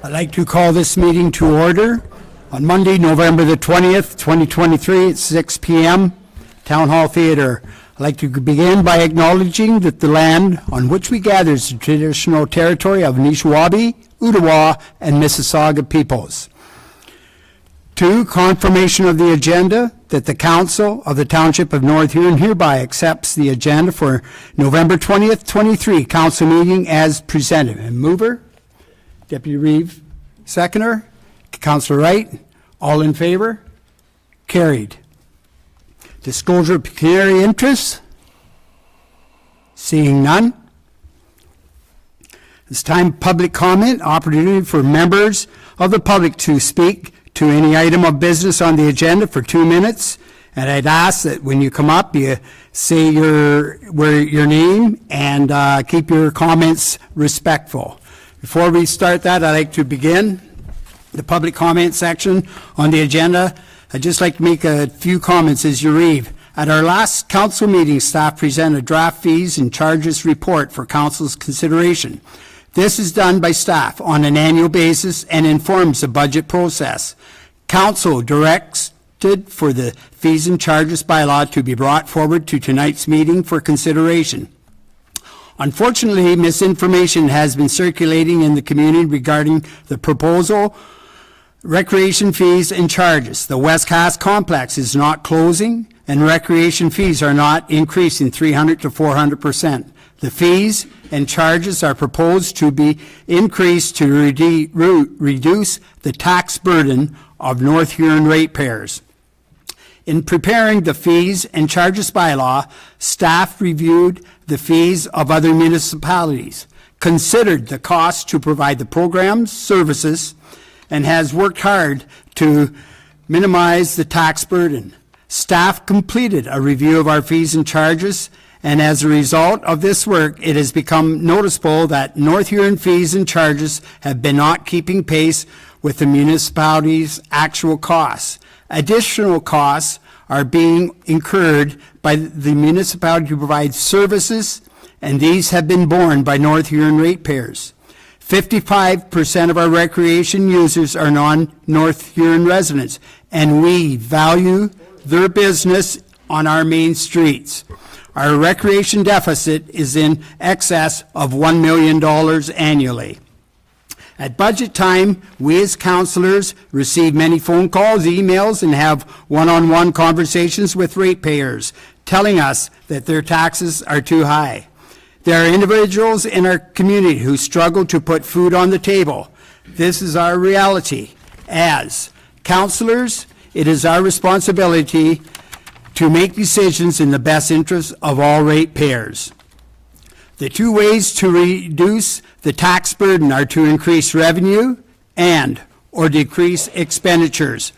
I'd like to call this meeting to order on Monday, November the 20th, 2023 at 6 p.m., Town Hall Theatre. I'd like to begin by acknowledging that the land on which we gather is the traditional territory of Nishnawbe, Ottawa, and Mississauga peoples. 2, confirmation of the agenda, that the Council of the Township of North Huron hereby accepts the agenda for November 20th, 23 Council meeting as presented. And mover, Deputy Reeve, seconder, Councillor Wright, all in favor? Carried. Disclosure of pecuniary interests? Seeing none. This time, public comment, opportunity for members of the public to speak to any item of business on the agenda for 2 minutes. And I'd ask that when you come up, you say your name and keep your comments respectful. Before we start that, I'd like to begin the public comment section on the agenda. I'd just like to make a few comments as you read. At our last council meeting, staff presented draft fees and charges report for council's consideration. This is done by staff on an annual basis and informs the budget process. Council directed for the fees and charges bylaw to be brought forward to tonight's meeting for consideration. Unfortunately, misinformation has been circulating in the community regarding the proposal recreation fees and charges. The West Cass complex is not closing and recreation fees are not increasing 300 to 400%. The fees and charges are proposed to be increased to reduce the tax burden of North Huron ratepayers. In preparing the fees and charges bylaw, staff reviewed the fees of other municipalities, considered the cost to provide the programs, services, and has worked hard to minimize the tax burden. Staff completed a review of our fees and charges, and as a result of this work, it has become noticeable that North Huron fees and charges have been not keeping pace with the municipality's actual costs. Additional costs are being incurred by the municipality to provide services, and these have been borne by North Huron ratepayers. 55% of our recreation users are non-North Huron residents, and we value their business on our main streets. Our recreation deficit is in excess of $1 million annually. At budget time, we as councillors receive many phone calls, emails, and have one-on-one conversations with ratepayers telling us that their taxes are too high. There are individuals in our community who struggle to put food on the table. This is our reality. As councillors, it is our responsibility to make decisions in the best interest of all ratepayers. The 2 ways to reduce the tax burden are to increase revenue or decrease expenditures.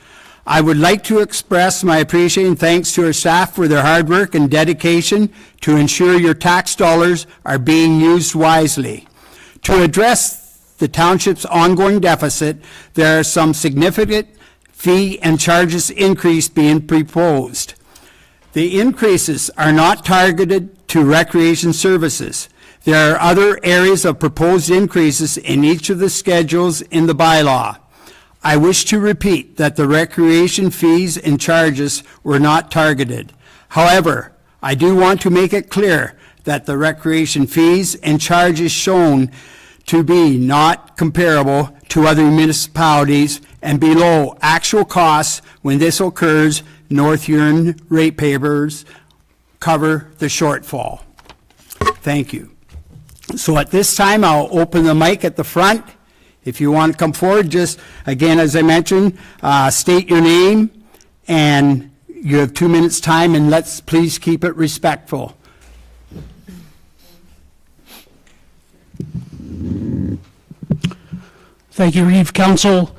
I would like to express my appreciation and thanks to our staff for their hard work and dedication to ensure your tax dollars are being used wisely. To address the township's ongoing deficit, there are some significant fee and charges increase being proposed. The increases are not targeted to recreation services. There are other areas of proposed increases in each of the schedules in the bylaw. I wish to repeat that the recreation fees and charges were not targeted. However, I do want to make it clear that the recreation fees and charges shown to be not comparable to other municipalities and below actual costs. When this occurs, North Huron ratepayers cover the shortfall. Thank you. So at this time, I'll open the mic at the front. If you want to come forward, just again, as I mentioned, state your name, and you have 2 minutes time, and let's please keep it respectful. Thank you, Reeve Council.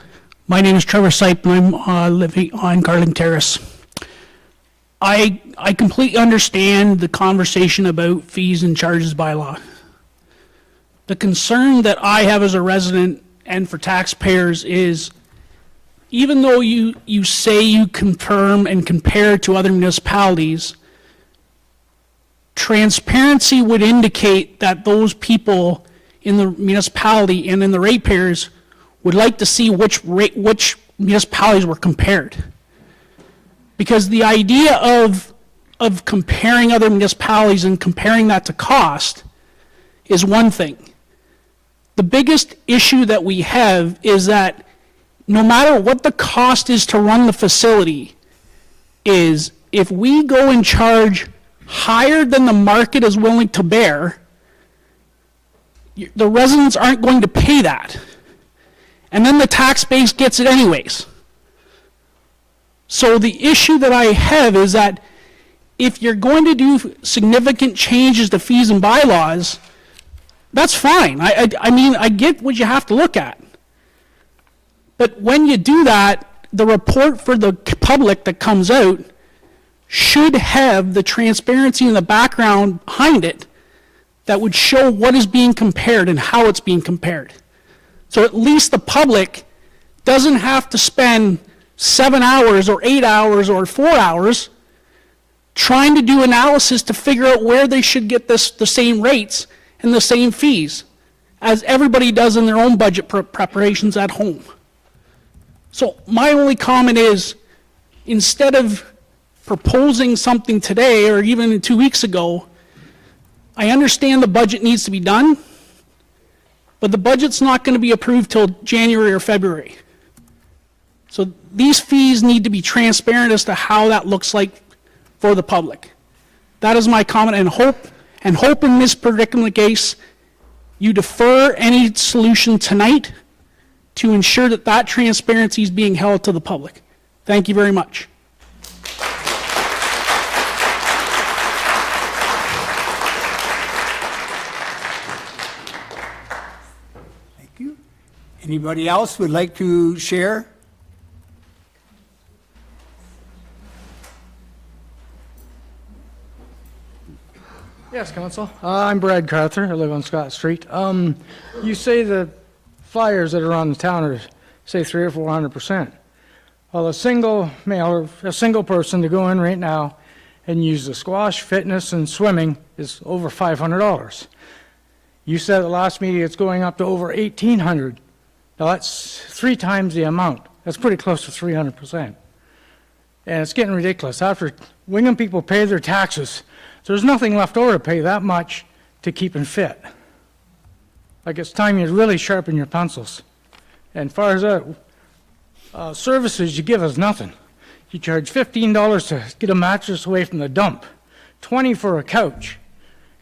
My name is Trevor Sipe, and I'm living on Garland Terrace. I completely understand the conversation about fees and charges bylaw. The concern that I have as a resident and for taxpayers is, even though you say you confirm and compare to other municipalities, transparency would indicate that those people in the municipality and in the ratepayers would like to see which municipalities were compared. Because the idea of comparing other municipalities and comparing that to cost is one thing. The biggest issue that we have is that no matter what the cost is to run the facility, is if we go and charge higher than the market is willing to bear, the residents aren't going to pay that. And then the tax base gets it anyways. So the issue that I have is that if you're going to do significant changes to fees and bylaws, that's fine. I mean, I get what you have to look at. But when you do that, the report for the public that comes out should have the transparency in the background behind it that would show what is being compared and how it's being compared. So at least the public doesn't have to spend 7 hours or 8 hours or 4 hours trying to do analysis to figure out where they should get the same rates and the same fees as everybody does in their own budget preparations at home. So my only comment is, instead of proposing something today or even 2 weeks ago, I understand the budget needs to be done, but the budget's not going to be approved till January or February. So these fees need to be transparent as to how that looks like for the public. That is my comment, and hope in this particular case, you defer any solution tonight to ensure that that transparency is being held to the public. Thank you very much. Thank you. Anybody else would like to share? Yes, Council. I'm Brad Carter. I live on Scott Street. You say the fires that are on the town are, say, 300 or 400%. Well, a single male or a single person to go in right now and use the squash, fitness, and swimming is over $500. You said at the last meeting it's going up to over $1,800. Now that's 3 times the amount. That's pretty close to 300%. And it's getting ridiculous. After Wingham people pay their taxes, there's nothing left over to pay that much to keep them fit. Like, it's time you really sharpen your pencils. And as far as that, services, you give us nothing. You charge $15 to get a mattress away from the dump, $20 for a couch.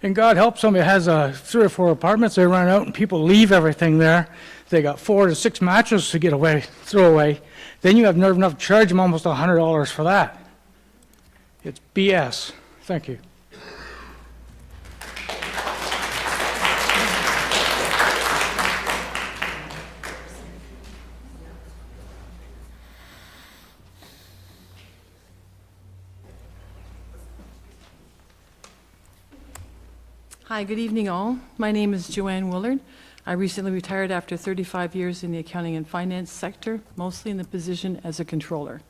And God help somebody has 3 or 4 apartments, they run out and people leave everything there. They got 4 to 6 mattresses to get away, throw away. Then you have nerve enough to charge them almost $100 for that. It's BS. Thank you. Hi, good evening all. My name is Joanne Willard. I recently retired after 35 years in the accounting and finance sector, mostly in the position as a controller.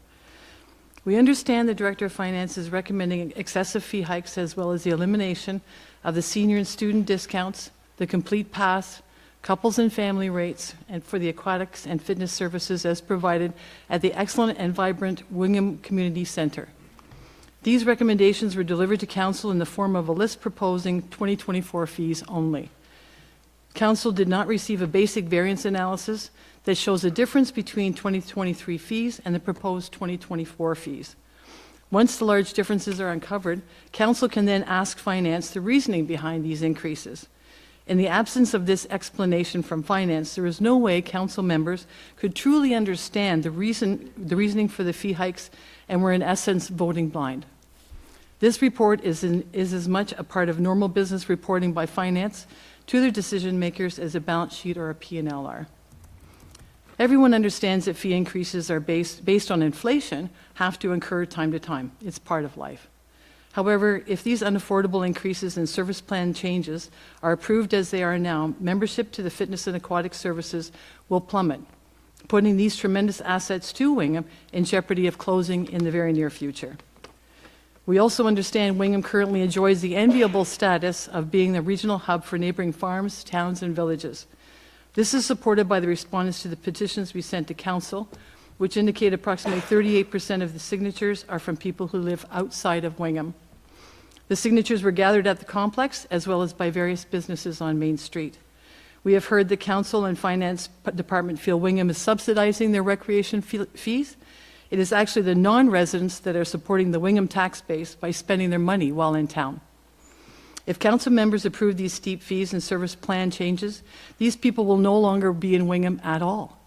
We understand the Director of Finance is recommending excessive fee hikes as well as the elimination of the senior and student discounts, the complete pass, couples and family rates, and for the aquatics and fitness services as provided at the excellent and vibrant Wingham Community Center. These recommendations were delivered to Council in the form of a list proposing 2024 fees only. Council did not receive a basic variance analysis that shows a difference between 2023 fees and the proposed 2024 fees. Once the large differences are uncovered, Council can then ask Finance the reasoning behind these increases. In the absence of this explanation from Finance, there is no way Council members could truly understand the reasoning for the fee hikes and were in essence voting blind. This report is as much a part of normal business reporting by Finance to their decision makers as a balance sheet or a P&L are. Everyone understands that fee increases are based on inflation have to occur time to time. It's part of life. However, if these unaffordable increases in service plan changes are approved as they are now, membership to the fitness and aquatic services will plummet, putting these tremendous assets to Wingham in jeopardy of closing in the very near future. We also understand Wingham currently enjoys the enviable status of being the regional hub for neighboring farms, towns, and villages. This is supported by the respondents to the petitions we sent to council, which indicate approximately 38% of the signatures are from people who live outside of Wingham. The signatures were gathered at the complex as well as by various businesses on Main Street. We have heard the council and finance department feel Wingham is subsidizing their recreation fees. It is actually the non-residents that are supporting the Wingham tax base by spending their money while in town. If council members approve these steep fees and service plan changes, these people will no longer be in Wingham at all.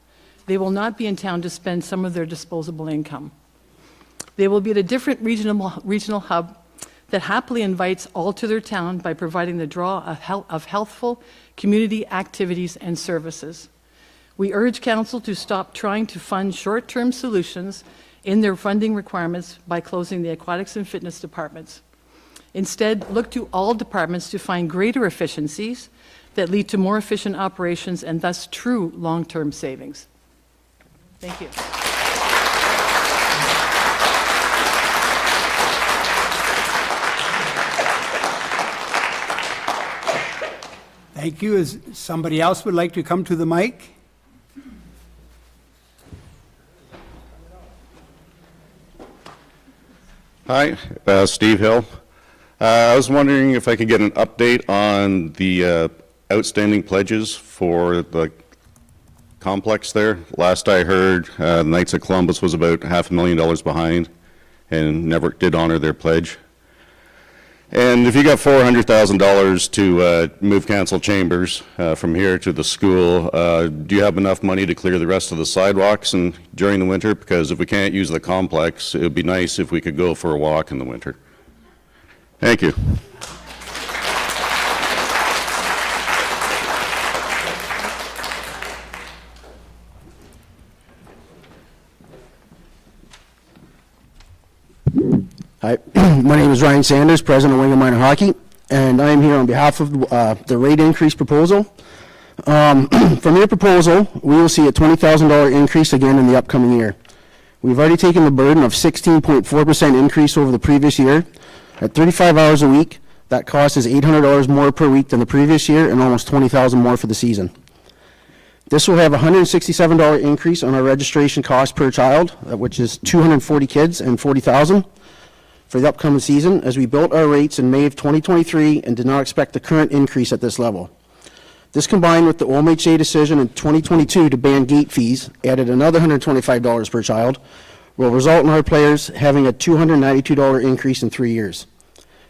They will not be in town to spend some of their disposable income. They will be at a different regional hub that happily invites all to their town by providing the draw of healthful community activities and services. We urge council to stop trying to fund short-term solutions in their funding requirements by closing the aquatics and fitness departments. Instead, look to all departments to find greater efficiencies that lead to more efficient operations and thus true long-term savings. Thank you. Thank you. Is somebody else would like to come to the mic? Hi, Steve Hill. I was wondering if I could get an update on the outstanding pledges for the complex there. Last I heard, Knights of Columbus was about $500,000 behind and never did honor their pledge. And if you got $400,000 to move Council Chambers from here to the school, do you have enough money to clear the rest of the sidewalks and during the winter? Because if we can't use the complex, it would be nice if we could go for a walk in the winter. Thank you. Hi, my name is Ryan Sanders, President of Wingham Minor Hockey, and I am here on behalf of the rate increase proposal. From your proposal, we will see a $20,000 increase again in the upcoming year. We've already taken the burden of 16.4% increase over the previous year. At 35 hours a week, that cost is $800 more per week than the previous year and almost $20,000 more for the season. This will have a $167 increase on our registration cost per child, which is 240 kids and $40,000 for the upcoming season, as we built our rates in May of 2023 and did not expect the current increase at this level. This, combined with the OMHA decision in 2022 to ban gate fees, added another $125 per child, will result in our players having a $292 increase in 3 years.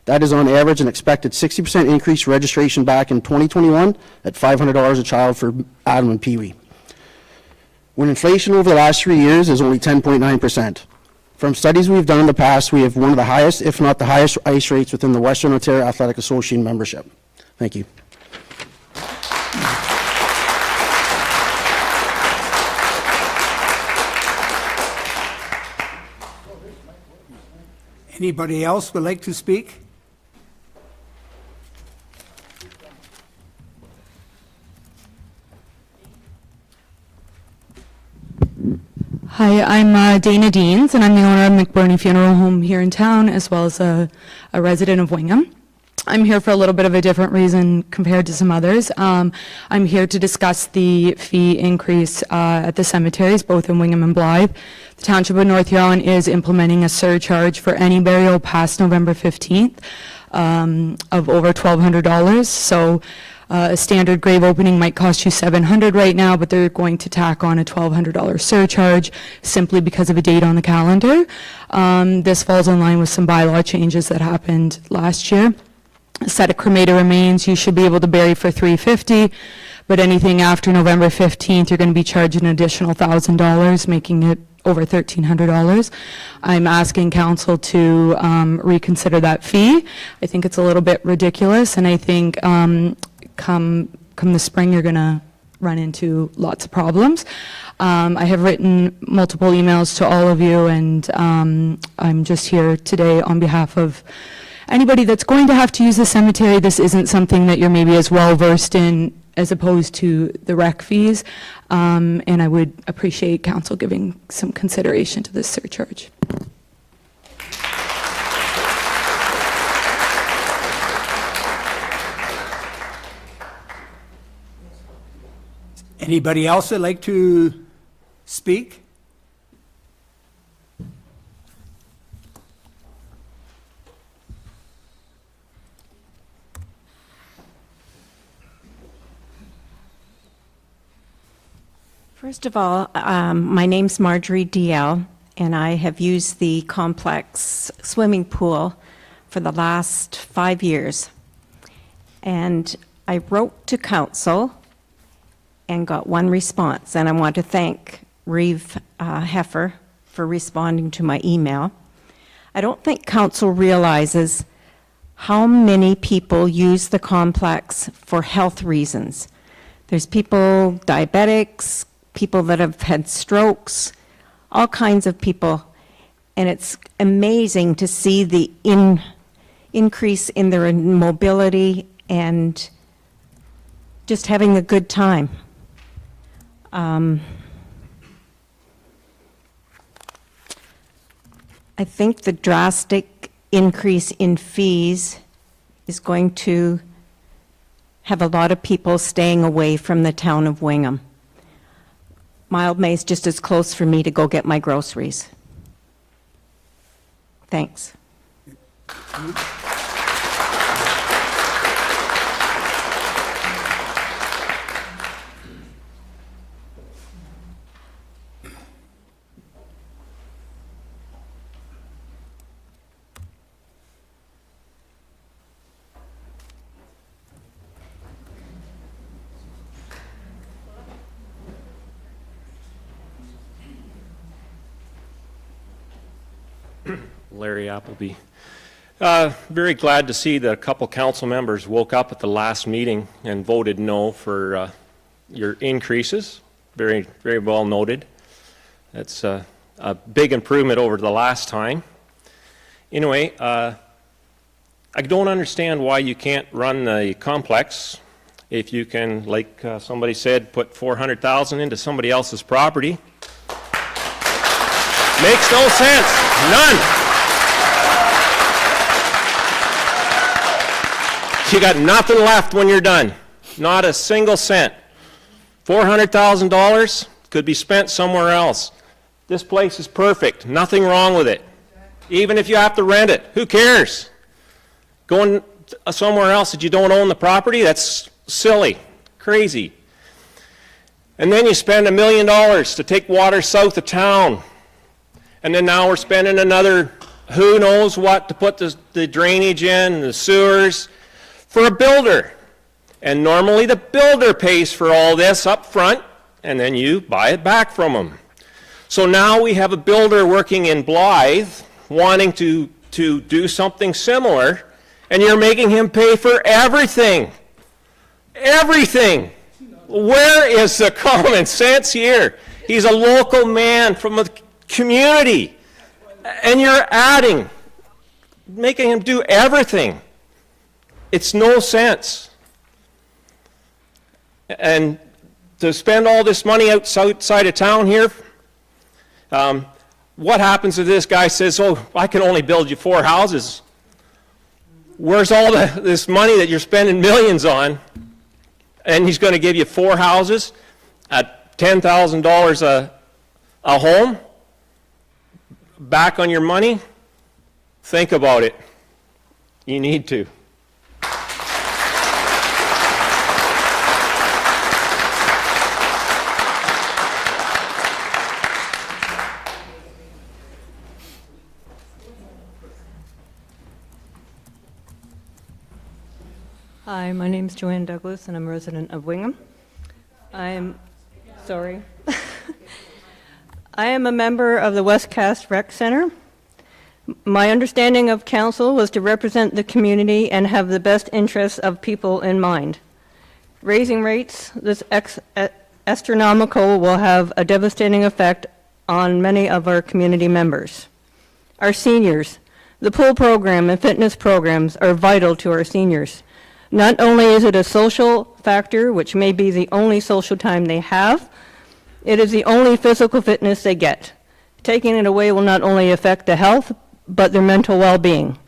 That is on average an expected 60% increase registration back in 2021 at $500 a child for Adam and Pee Wee. When inflation over the last 3 years is only 10.9%. From studies we've done in the past, we have one of the highest, if not the highest, ice rates within the Western Ontario Athletic Association membership. Thank you. Anybody else would like to speak? Hi, I'm Dana Deans, and I'm the owner of McBurney Funeral Home here in town, as well as a resident of Wingham. I'm here for a little bit of a different reason compared to some others. I'm here to discuss the fee increase at the cemeteries, both in Wingham and Blythe. The Township of North Huron is implementing a surcharge for any burial past November 15th of over $1,200. So a standard grave opening might cost you $700 right now, but they're going to tack on a $1,200 surcharge simply because of a date on the calendar. This falls in line with some bylaw changes that happened last year. A set of cremated remains you should be able to bury for $350, but anything after November 15th, you're going to be charged an additional $1,000, making it over $1,300. I'm asking council to reconsider that fee. I think it's a little bit ridiculous, and I think come the spring, you're going to run into lots of problems. I have written multiple emails to all of you, and I'm just here today on behalf of anybody that's going to have to use the cemetery. This isn't something that you're maybe as well versed in as opposed to the rec fees, and I would appreciate council giving some consideration to this surcharge. Anybody else that'd like to speak? First of all, my name's Marjorie DL, and I have used the complex swimming pool for the last 5 years. And I wrote to council and got one response, and I want to thank Reeve Heffer for responding to my email. I don't think council realizes how many people use the complex for health reasons. There's people, diabetics, people that have had strokes, all kinds of people. And it's amazing to see the increase in their mobility and just having a good time. I think the drastic increase in fees is going to have a lot of people staying away from the town of Wingham. Mildmay is just as close for me to go get my groceries. Thanks. Larry Appleby. Very glad to see that a couple council members woke up at the last meeting and voted no for your increases. Very, very well noted. That's a big improvement over the last time. Anyway, I don't understand why you can't run the complex if you can, like somebody said, put $400,000 into somebody else's property. Makes no sense. None. You got nothing left when you're done. Not a single cent. $400,000 could be spent somewhere else. This place is perfect. Nothing wrong with it. Even if you have to rent it, who cares? Going somewhere else that you don't own the property, that's silly, crazy. And then you spend $1 million to take water south of town. And then now we're spending another who knows what to put the drainage in, the sewers, for a builder. And normally the builder pays for all this up front, and then you buy it back from them. So now we have a builder working in Blythe wanting to do something similar, and you're making him pay for everything. Everything. Where is the common sense here? He's a local man from a community, and you're making him do everything. It's no sense. And to spend all this money outside of town here, what happens if this guy says, oh, I can only build you 4 houses? Where's all this money that you're spending millions on? And he's going to give you 4 houses at $10,000 a home? Back on your money? Think about it. You need to. Hi, my name is Joanne Douglas, and I'm a resident of Wingham. I am a member of the Westcast Rec Center. My understanding of council was to represent the community and have the best interests of people in mind. Raising rates this astronomical will have a devastating effect on many of our community members. Our seniors, the pool program and fitness programs are vital to our seniors. Not only is it a social factor, which may be the only social time they have, it is the only physical fitness they get. Taking it away will not only affect the health, but their mental well-being.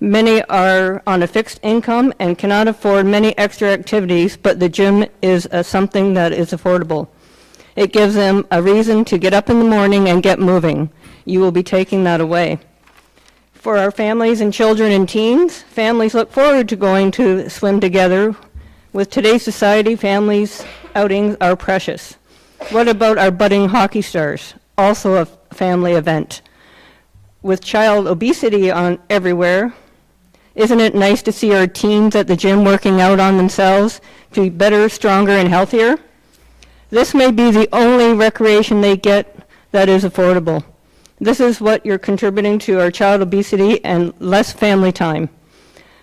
Many are on a fixed income and cannot afford many extra activities, but the gym is something that is affordable. It gives them a reason to get up in the morning and get moving. You will be taking that away. For our families and children and teens, families look forward to going to swim together. With today's society, families' outings are precious. What about our budding hockey stars? Also a family event. With child obesity on everywhere, isn't it nice to see our teens at the gym working out on themselves to be better, stronger, and healthier? This may be the only recreation they get that is affordable. This is what you're contributing to our child obesity and less family time.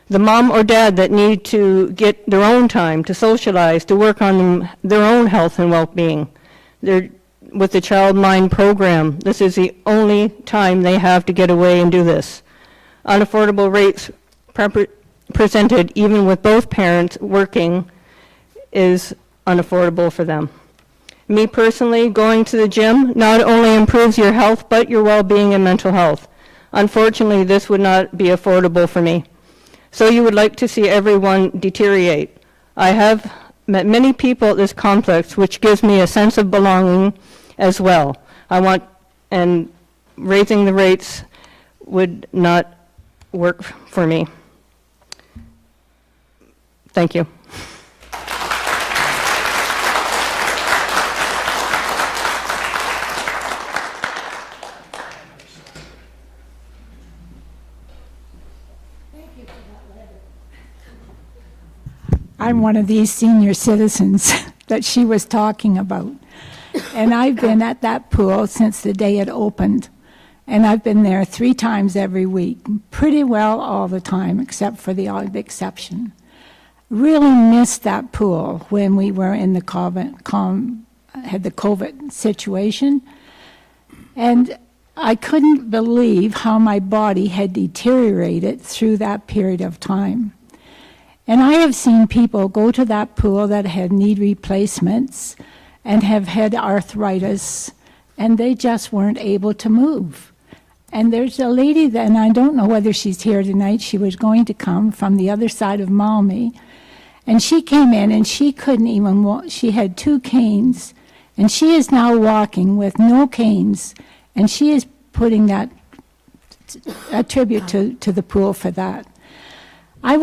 The mom or dad that need to get their own time to socialize, to work on their own health and well-being. With the Child Mind program, this is the only time they have to get away and do this. Unaffordable rates presented even with both parents working is unaffordable for them. Me personally, going to the gym not only improves your health, but your well-being and mental health. Unfortunately, this would not be affordable for me. So you would like to see everyone deteriorate. I have met many people at this complex, which gives me a sense of belonging as well. And raising the rates would not work for me. Thank you. I'm one of these senior citizens that she was talking about. And I've been at that pool since the day it opened. And I've been there 3 times every week, pretty well all the time, except for the odd exception. Really missed that pool when we were in the had the COVID situation. And I couldn't believe how my body had deteriorated through that period of time. And I have seen people go to that pool that had knee replacements and have had arthritis, and they just weren't able to move. And there's a lady that, and I don't know whether she's here tonight, she was going to come from the other side of Maumee, and she came in and she couldn't even walk. She had 2 canes, and she is now walking with no canes, and she is putting that a tribute to the pool for that. I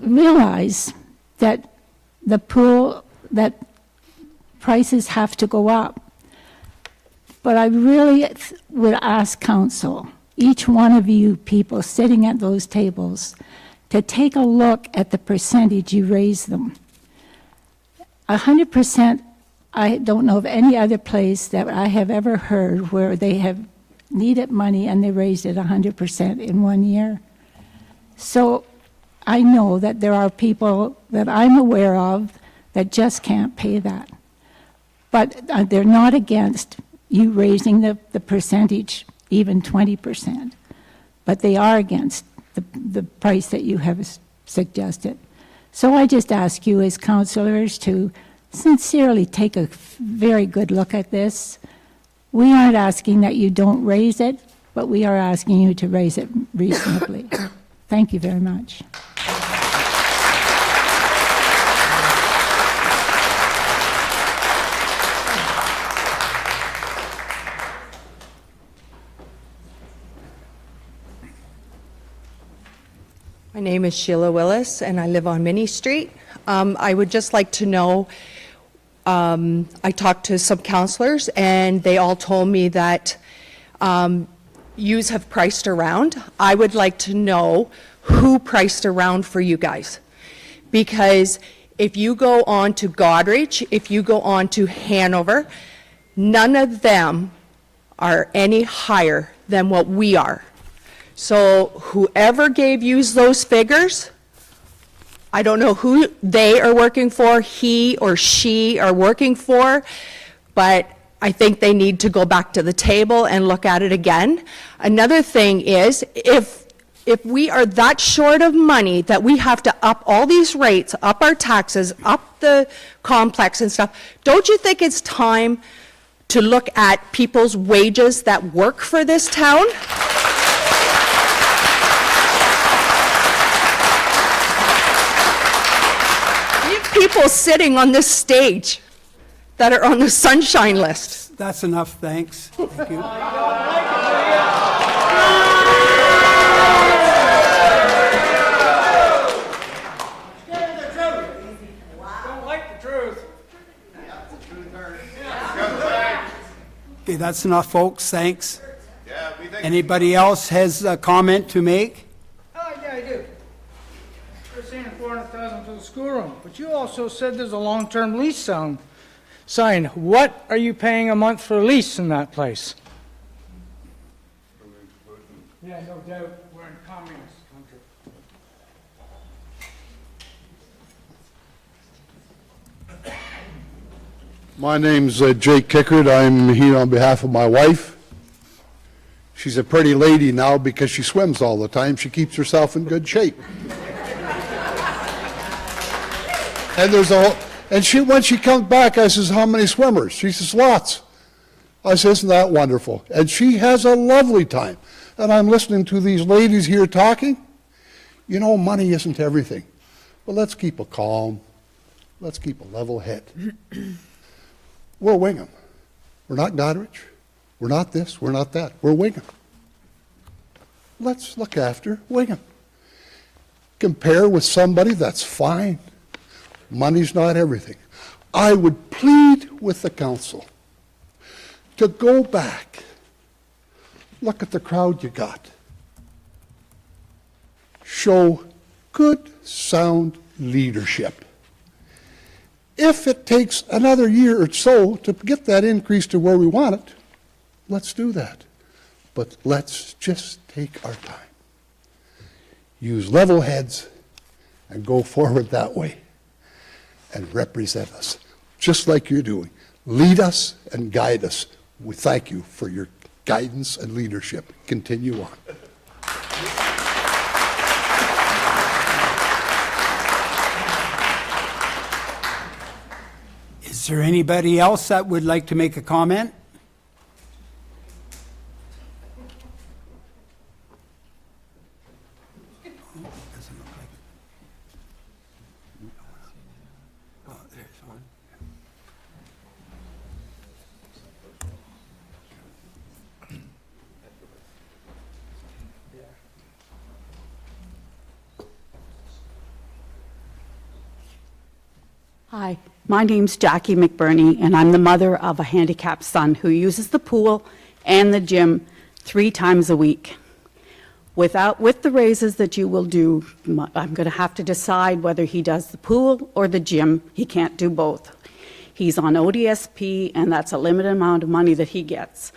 realize that the pool, that prices have to go up. But I really would ask council, each one of you people sitting at those tables, to take a look at the percentage you raise them. 100%, I don't know of any other place that I have ever heard where they have needed money and they raised it 100% in 1 year. So I know that there are people that I'm aware of that just can't pay that. But they're not against you raising the percentage, even 20%. But they are against the price that you have suggested. So I just ask you as councillors to sincerely take a very good look at this. We aren't asking that you don't raise it, but we are asking you to raise it reasonably. Thank you very much. My name is Sheila Willis, and I live on Minnie Street. I would just like to know, I talked to some counselors, and they all told me that yous have priced around. I would like to know who priced around for you guys. Because if you go on to Goderich, if you go on to Hanover, none of them are any higher than what we are. So whoever gave you those figures, I don't know who they are working for, he or she are working for, but I think they need to go back to the table and look at it again. Another thing is, if we are that short of money that we have to up all these rates, up our taxes, up the complex and stuff, don't you think it's time to look at people's wages that work for this town? people sitting on this stage that are on the sunshine list. That's enough, thanks. Thank you. Don't like the truth. Okay, that's enough, folks, thanks. Anybody else has a comment to make? Oh, yeah, I do. You're saying 400,000 for the schoolroom, but you also said there's a long-term lease sign. What are you paying a month for a lease in that place? Yeah, no doubt, we're in communist country. My name's Jake Kickard. I'm here on behalf of my wife. She's a pretty lady now because she swims all the time. She keeps herself in good shape. And when she comes back, I says, how many swimmers? She says, lots. I says, isn't that wonderful? And she has a lovely time. And I'm listening to these ladies here talking. You know, money isn't everything. But let's keep a calm. Let's keep a level head. We're Wingham. We're not Goderich. We're not this. We're not that. We're Wingham. Let's look after Wingham. Compare with somebody that's fine. Money's not everything. I would plead with the council to go back. Look at the crowd you got. Show good, sound leadership. If it takes another year or so to get that increase to where we want it, let's do that. But let's just take our time. Use level heads and go forward that way and represent us, just like you're doing. Lead us and guide us. We thank you for your guidance and leadership. Continue on. Is there anybody else that would like to make a comment? Hi, my name's Jackie McBurney, and I'm the mother of a handicapped son who uses the pool and the gym 3 times a week. With the raises that you will do, I'm going to have to decide whether he does the pool or the gym. He can't do both. He's on ODSP, and that's a limited amount of money that he gets.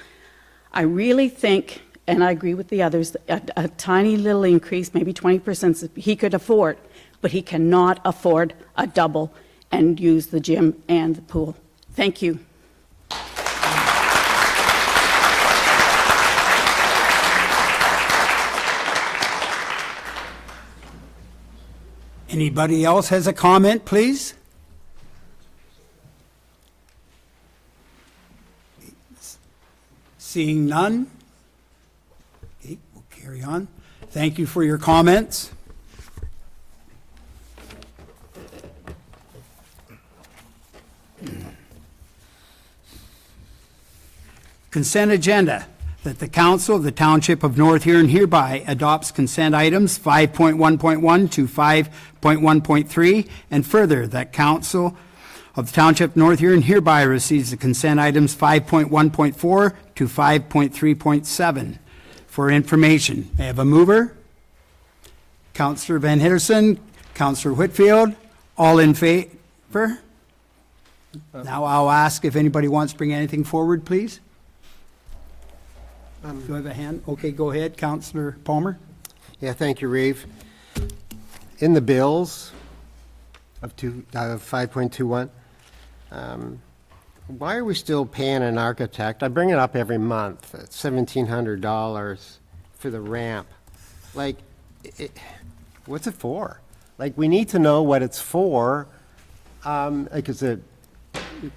I really think, and I agree with the others, a tiny little increase, maybe 20%, he could afford, but he cannot afford a double and use the gym and the pool. Thank you. Anybody else has a comment, please? Seeing none? Okay, we'll carry on. Thank you for your comments. Consent agenda, that the council of the Township of North Huron hereby adopts consent items 5.1.1 to 5.1.3, and further, that council of the Township of North Huron hereby receives the consent items 5.1.4 to 5.3.7 for information. May I have a mover? Councillor Van Hitterson, Councillor Whitfield, all in favor? Now I'll ask if anybody wants to bring anything forward, please. Do you have a hand? Okay, go ahead, Councillor Palmer. Yeah, thank you, Reeve. In the bills of 5.21, why are we still paying an architect? I bring it up every month. It's $1,700 for the ramp. Like, what's it for? Like, we need to know what it's for. Like, is it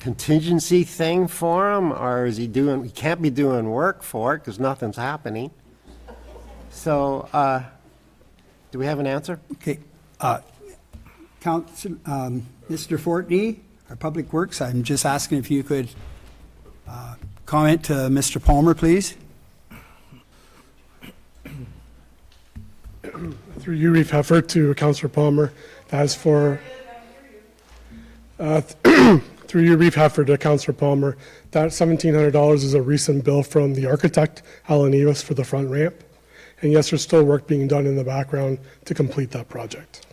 contingency thing for him, or is he can't be doing work for it because nothing's happening? So, do we have an answer? Okay, Mr. Fortney, our Public Works, I'm just asking if you could comment to Mr. Palmer, please. Through you, Reeve Heffer, to Councillor Palmer. As for through you, Reeve Heffer, to Councillor Palmer, that $1,700 is a recent bill from the architect, Alan Eves, for the front ramp. And yes, there's still work being done in the background to complete that project.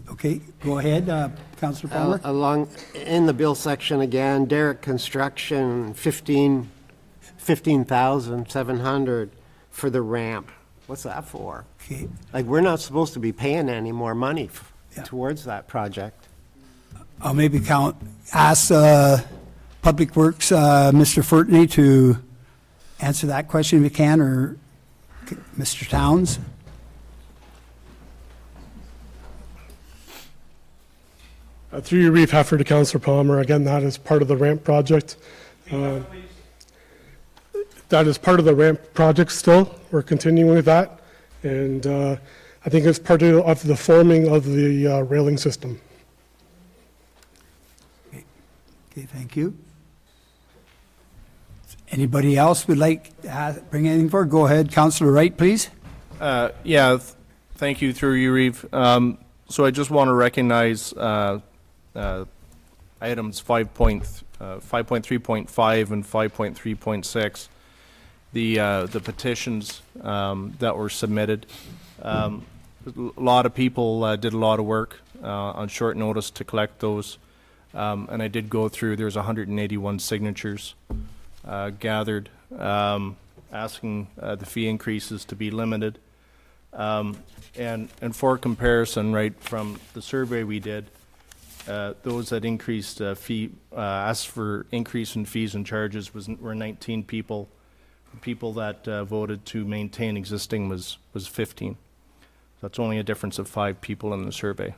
Okay, go ahead, Councillor Palmer. Along, in the bill section again, Derrick Construction, 15,700 for the ramp. What's that for? Okay. Like, we're not supposed to be paying any more money towards that project. I'll maybe ask Public Works, Mr. Fortney, to answer that question if you can, or Mr. Towns. Through you, Reeve Heffer, to Councillor Palmer. Again, that is part of the ramp project. That is part of the ramp project still. We're continuing with that. And I think it's part of the forming of the railing system. Okay, thank you. Anybody else would like to bring anything forward? Go ahead, Councillor Wright, please. Thank you, through you, Reeve. So I just want to recognize items 5.3.5 and 5.3.6, the petitions that were submitted. A lot of people did a lot of work on short notice to collect those, and I did go through. There's 181 signatures gathered, asking the fee increases to be limited. And for comparison, right, from the survey we did, those that increased asked for increase in fees and charges were 19 people. People that voted to maintain existing was 15. That's only a difference of 5 people in the survey.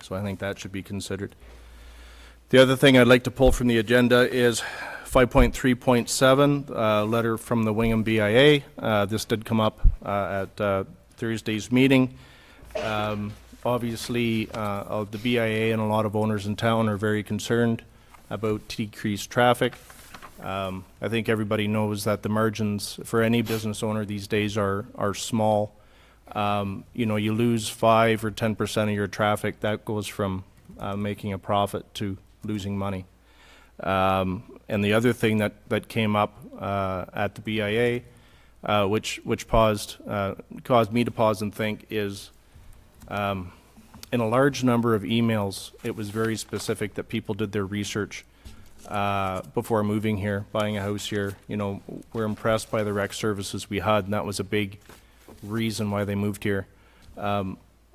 So I think that should be considered. The other thing I'd like to pull from the agenda is 5.3.7, letter from the Wingham BIA. This did come up at Thursday's meeting. Obviously, the BIA and a lot of owners in town are very concerned about decreased traffic. I think everybody knows that the margins for any business owner these days are small. You lose 5 or 10% of your traffic. That goes from making a profit to losing money. And the other thing that came up at the BIA, which caused me to pause and think, is in a large number of emails, it was very specific that people did their research before moving here, buying a house here. We're impressed by the rec services we had, and that was a big reason why they moved here.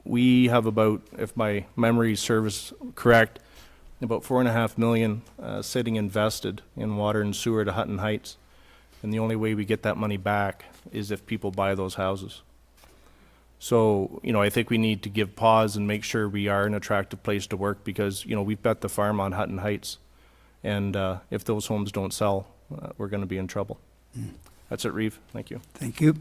We have about, if my memory serves correct, about $4.5 million sitting invested in water and sewer to Hutton Heights. And the only way we get that money back is if people buy those houses. So, I think we need to give pause and make sure we are an attractive place to work, because, we've bet the farm on Hutton Heights. And if those homes don't sell, we're going to be in trouble. That's it, Reeve. Thank you. Thank you.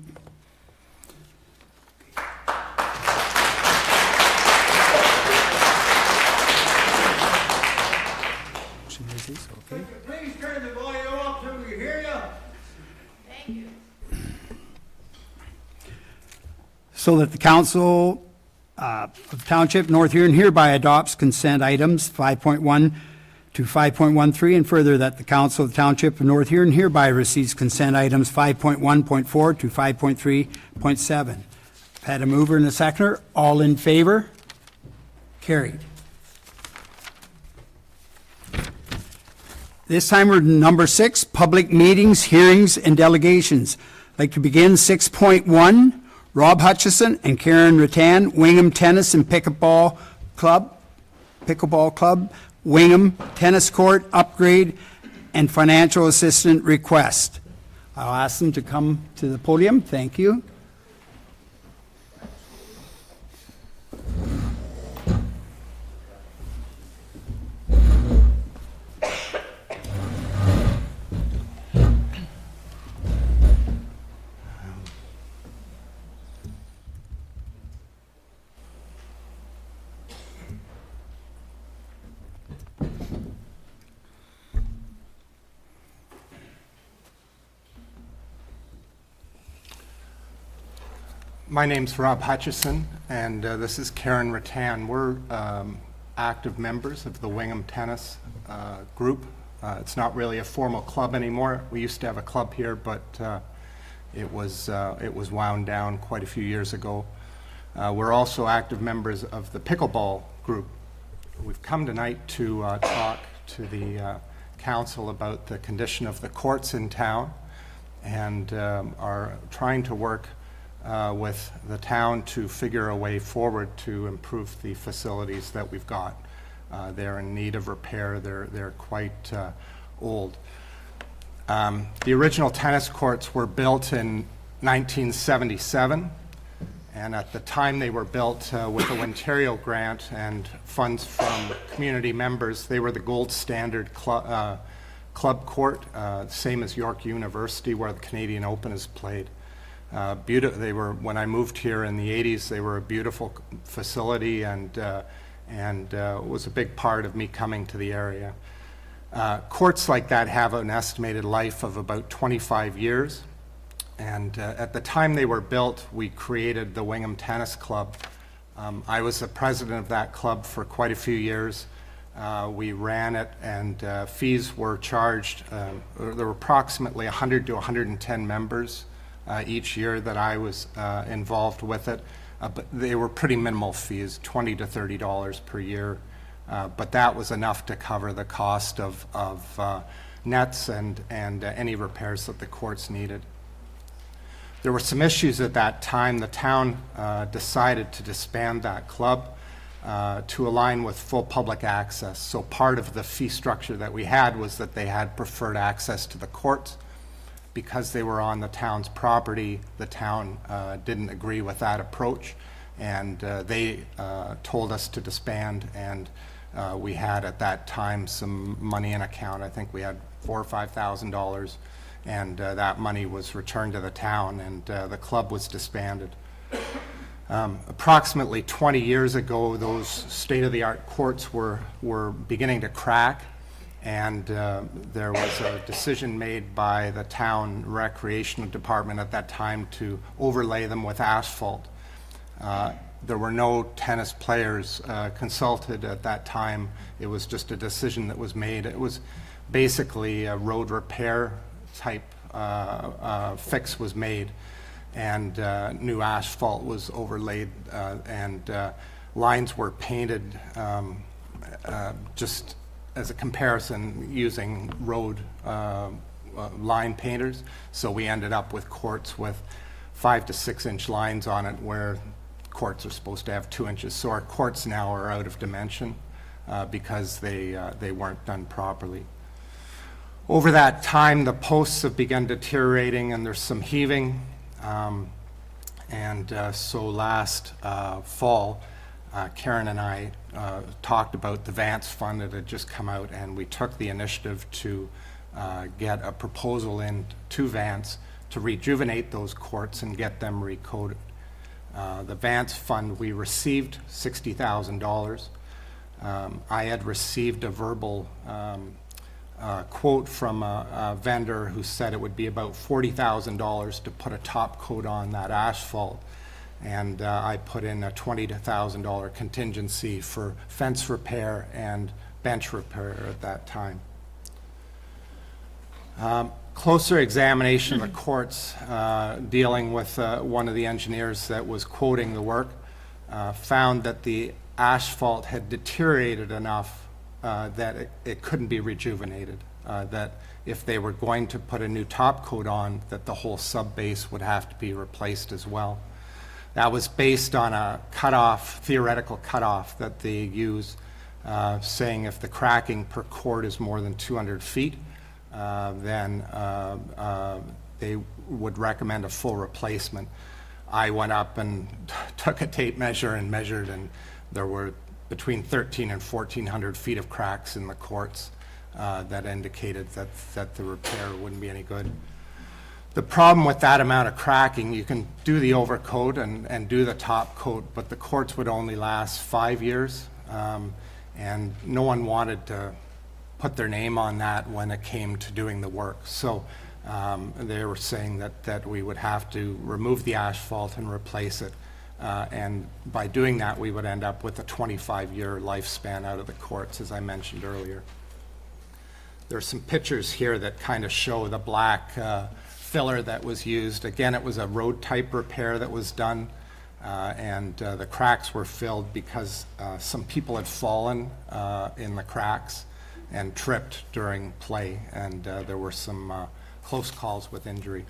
Okay. Please turn the volume up so we hear you. Thank you. So that the Council of the Township of North Huron hereby adopts consent items 5.1 to 5.13, and further that the Council of the Township of North Huron hereby receives consent items 5.1.4 to 5.3.7. Had a mover and a seconder. All in favor? Carried. This time we're number 6, public meetings, hearings, and delegations. I'd like to begin 6.1, Rob Hutchison and Karen Rattan, Wingham Tennis and Pickleball Club, Wingham Tennis Court upgrade and financial assistance request. I'll ask them to come to the podium. Thank you. My name's Rob Hutchison, and this is Karen Rattan. We're active members of the Wingham Tennis Group. It's not really a formal club anymore. We used to have a club here, but it was wound down quite a few years ago. We're also active members of the Pickleball Group. We've come tonight to talk to the council about the condition of the courts in town, and are trying to work with the town to figure a way forward to improve the facilities that we've got. They're in need of repair. They're quite old. The original tennis courts were built in 1977, and at the time they were built with a Ontario grant and funds from community members. They were the gold standard club court, same as York University, where the Canadian Open is played. They were, when I moved here in the 80s, they were a beautiful facility, and was a big part of me coming to the area. Courts like that have an estimated life of about 25 years. And at the time they were built, we created the Wingham Tennis Club. I was the president of that club for quite a few years. We ran it, and fees were charged. There were approximately 100 to 110 members each year that I was involved with it. But they were pretty minimal fees, $20 to $30 per year. But that was enough to cover the cost of nets and any repairs that the courts needed. There were some issues at that time. The town decided to disband that club to align with full public access. So part of the fee structure that we had was that they had preferred access to the courts. Because they were on the town's property, the town didn't agree with that approach, and they told us to disband, and we had at that time some money in account. I think we had $4,000 or $5,000, and that money was returned to the town, and the club was disbanded. Approximately 20 years ago, those state-of-the-art courts were beginning to crack, and there was a decision made by the town recreation department at that time to overlay them with asphalt. There were no tennis players consulted at that time. It was just a decision that was made. It was basically a road repair type fix was made, and new asphalt was overlaid, and lines were painted just as a comparison using road line painters. So we ended up with courts with 5 to 6 inch lines on it, where courts are supposed to have 2 inches. So our courts now are out of dimension because they weren't done properly. Over that time, the posts have begun deteriorating, and there's some heaving. So last fall, Karen and I talked about the Vance Fund that had just come out, and we took the initiative to get a proposal in to Vance to rejuvenate those courts and get them recoded. The Vance Fund, we received $60,000. I had received a verbal quote from a vendor who said it would be about $40,000 to put a top coat on that asphalt. And I put in a $20,000 contingency for fence repair and bench repair at that time. Closer examination of the courts, dealing with one of the engineers that was quoting the work, found that the asphalt had deteriorated enough that it couldn't be rejuvenated, that if they were going to put a new top coat on, that the whole sub-base would have to be replaced as well. That was based on a cutoff, theoretical cutoff that they use, saying if the cracking per court is more than 200 feet, then they would recommend a full replacement. I went up and took a tape measure and measured, and there were between 1,300 and 1,400 feet of cracks in the courts that indicated that the repair wouldn't be any good. The problem with that amount of cracking, you can do the overcoat and do the top coat, but the courts would only last 5 years, and no one wanted to put their name on that when it came to doing the work. So They were saying that we would have to remove the asphalt and replace it. And by doing that, we would end up with a 25-year lifespan out of the courts, as I mentioned earlier. There's some pictures here that kind of show the black filler that was used. Again, it was a road-type repair that was done, and the cracks were filled because some people had fallen in the cracks and tripped during play, and there were some close calls with injury.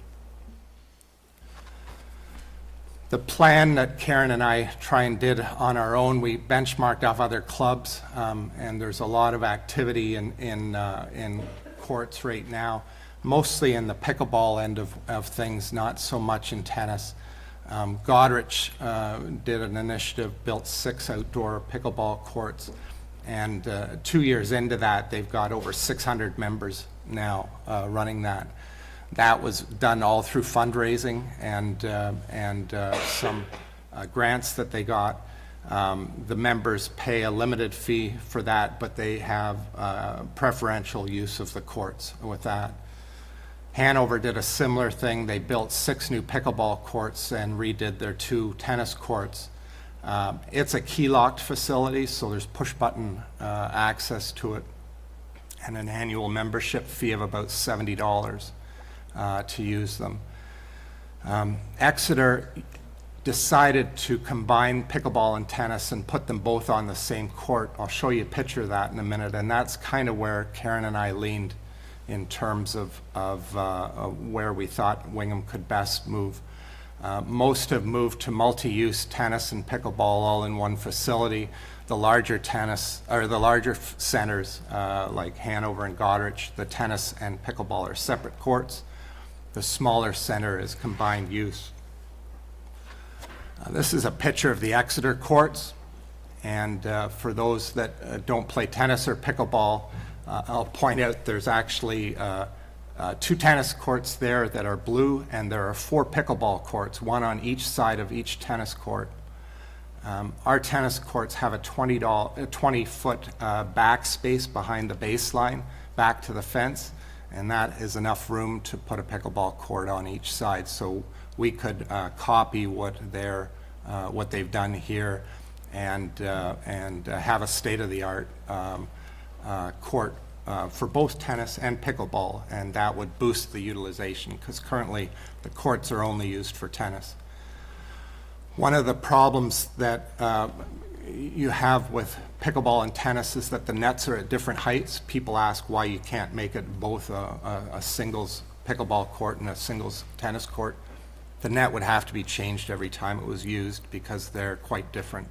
The plan that Karen and I did on our own, we benchmarked off other clubs, and there's a lot of activity in courts right now, mostly in the pickleball end of things, not so much in tennis. Goderich did an initiative, built 6 outdoor pickleball courts, and 2 years into that, they've got over 600 members now running that. That was done all through fundraising and some grants that they got. The members pay a limited fee for that, but they have preferential use of the courts with that. Hanover did a similar thing. They built 6 new pickleball courts and redid their 2 tennis courts. It's a key-locked facility, so there's push-button access to it, and an annual membership fee of about $70 to use them. Exeter decided to combine pickleball and tennis and put them both on the same court. I'll show you a picture of that in a minute, and that's kind of where Karen and I leaned in terms of where we thought Wingham could best move. Most have moved to multi-use tennis and pickleball all in one facility. The larger tennis, or the larger centers like Hanover and Goderich, the tennis and pickleball are separate courts. The smaller center is combined use. This is a picture of the Exeter courts, and for those that don't play tennis or pickleball, I'll point out there's actually 2 tennis courts there that are blue, and there are 4 pickleball courts, 1 on each side of each tennis court. Our tennis courts have a 20-foot back space behind the baseline, back to the fence, and that is enough room to put a pickleball court on each side. So we could copy what they've done here and have a state-of-the-art court for both tennis and pickleball, and that would boost the utilization, because currently the courts are only used for tennis. One of the problems that you have with pickleball and tennis is that the nets are at different heights. People ask why you can't make it both a singles pickleball court and a singles tennis court. The net would have to be changed every time it was used because they're quite different.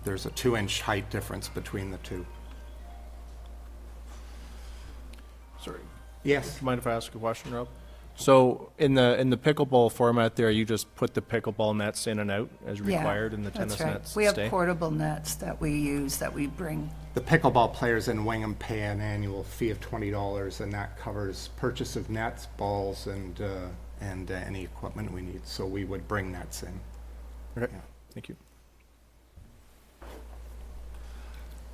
There's a 2-inch height difference between the two. Sorry. Yes. Do you mind if I ask a question, Rob? So in the pickleball format there, you just put the pickleball nets in and out as required, and the tennis That's right. nets We have stay? portable nets that we use, that we bring. The pickleball players in Wingham pay an annual fee of $20, and that covers purchase of nets, balls, and any equipment we need. So we would bring nets in. Okay. Thank you.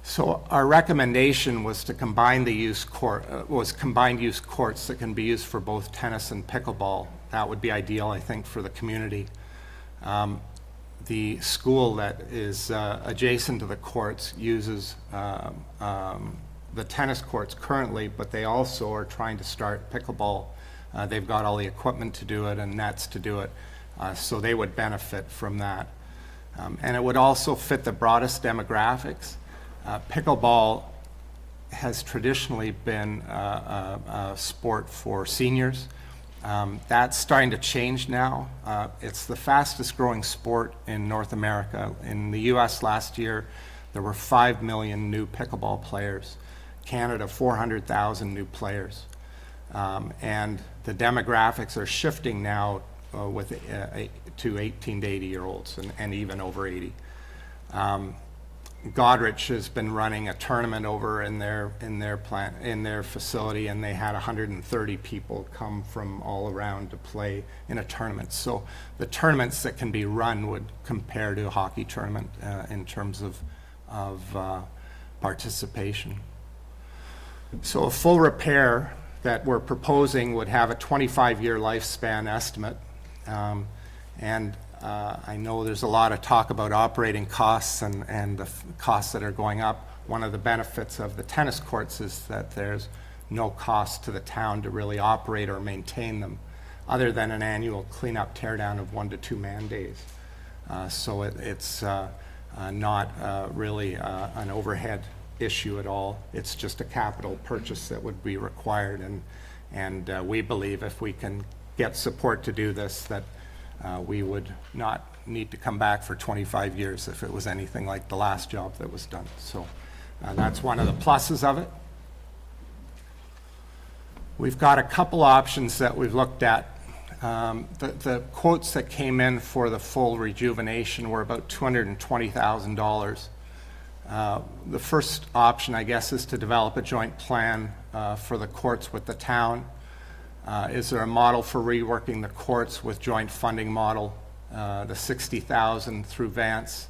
So our recommendation was to combine combined use courts that can be used for both tennis and pickleball. That would be ideal, I think, for the community. The school that is adjacent to the courts uses the tennis courts currently, but they also are trying to start pickleball. They've got all the equipment to do it and nets to do it, so they would benefit from that. And it would also fit the broadest demographics. Pickleball has traditionally been a sport for seniors. That's starting to change now. It's the fastest growing sport in North America. In the US last year, there were 5 million new pickleball players. Canada, 400,000 new players. And the demographics are shifting now to 18 to 80-year-olds and even over 80. Goderich has been running a tournament over in their facility, and they had 130 people come from all around to play in a tournament. So the tournaments that can be run would compare to a hockey tournament in terms of participation. So a full repair that we're proposing would have a 25-year lifespan estimate. I know there's a lot of talk about operating costs and the costs that are going up. One of the benefits of the tennis courts is that there's no cost to the town to really operate or maintain them, other than an annual cleanup teardown of 1 to 2 man days. So it's not really an overhead issue at all. It's just a capital purchase that would be required, and we believe if we can get support to do this, that we would not need to come back for 25 years if it was anything like the last job that was done. So that's one of the pluses of it. We've got a couple options that we've looked at. The quotes that came in for the full rejuvenation were about $220,000. The first option, I guess, is to develop a joint plan for the courts with the town. Is there a model for reworking the courts with joint funding model? The $60,000 through Vance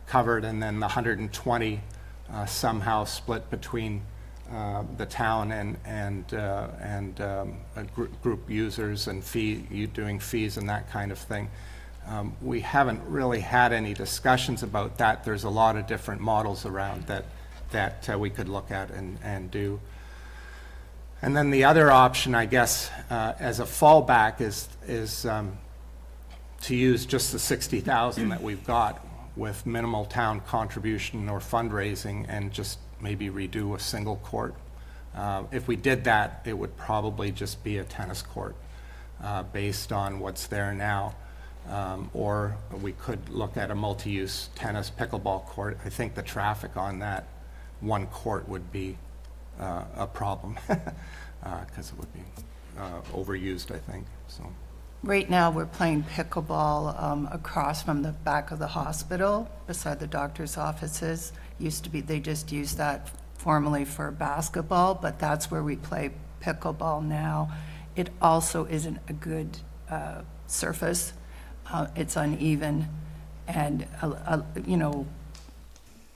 covered, and then the $120,000 somehow split between the town and group users and doing fees and that kind of thing. We haven't really had any discussions about that. There's a lot of different models around that we could look at and do. And then the other option, I guess, as a fallback is to use just the $60,000 that we've got with minimal town contribution or fundraising and just maybe redo a single court. If we did that, it would probably just be a tennis court based on what's there now. Or we could look at a multi-use tennis pickleball court. I think the traffic on that one court would be a problem because it would be overused, I think. So. Right now, we're playing pickleball across from the back of the hospital, beside the doctor's offices. Used to be, they just used that formally for basketball, but that's where we play pickleball now. It also isn't a good surface. It's uneven and, you know,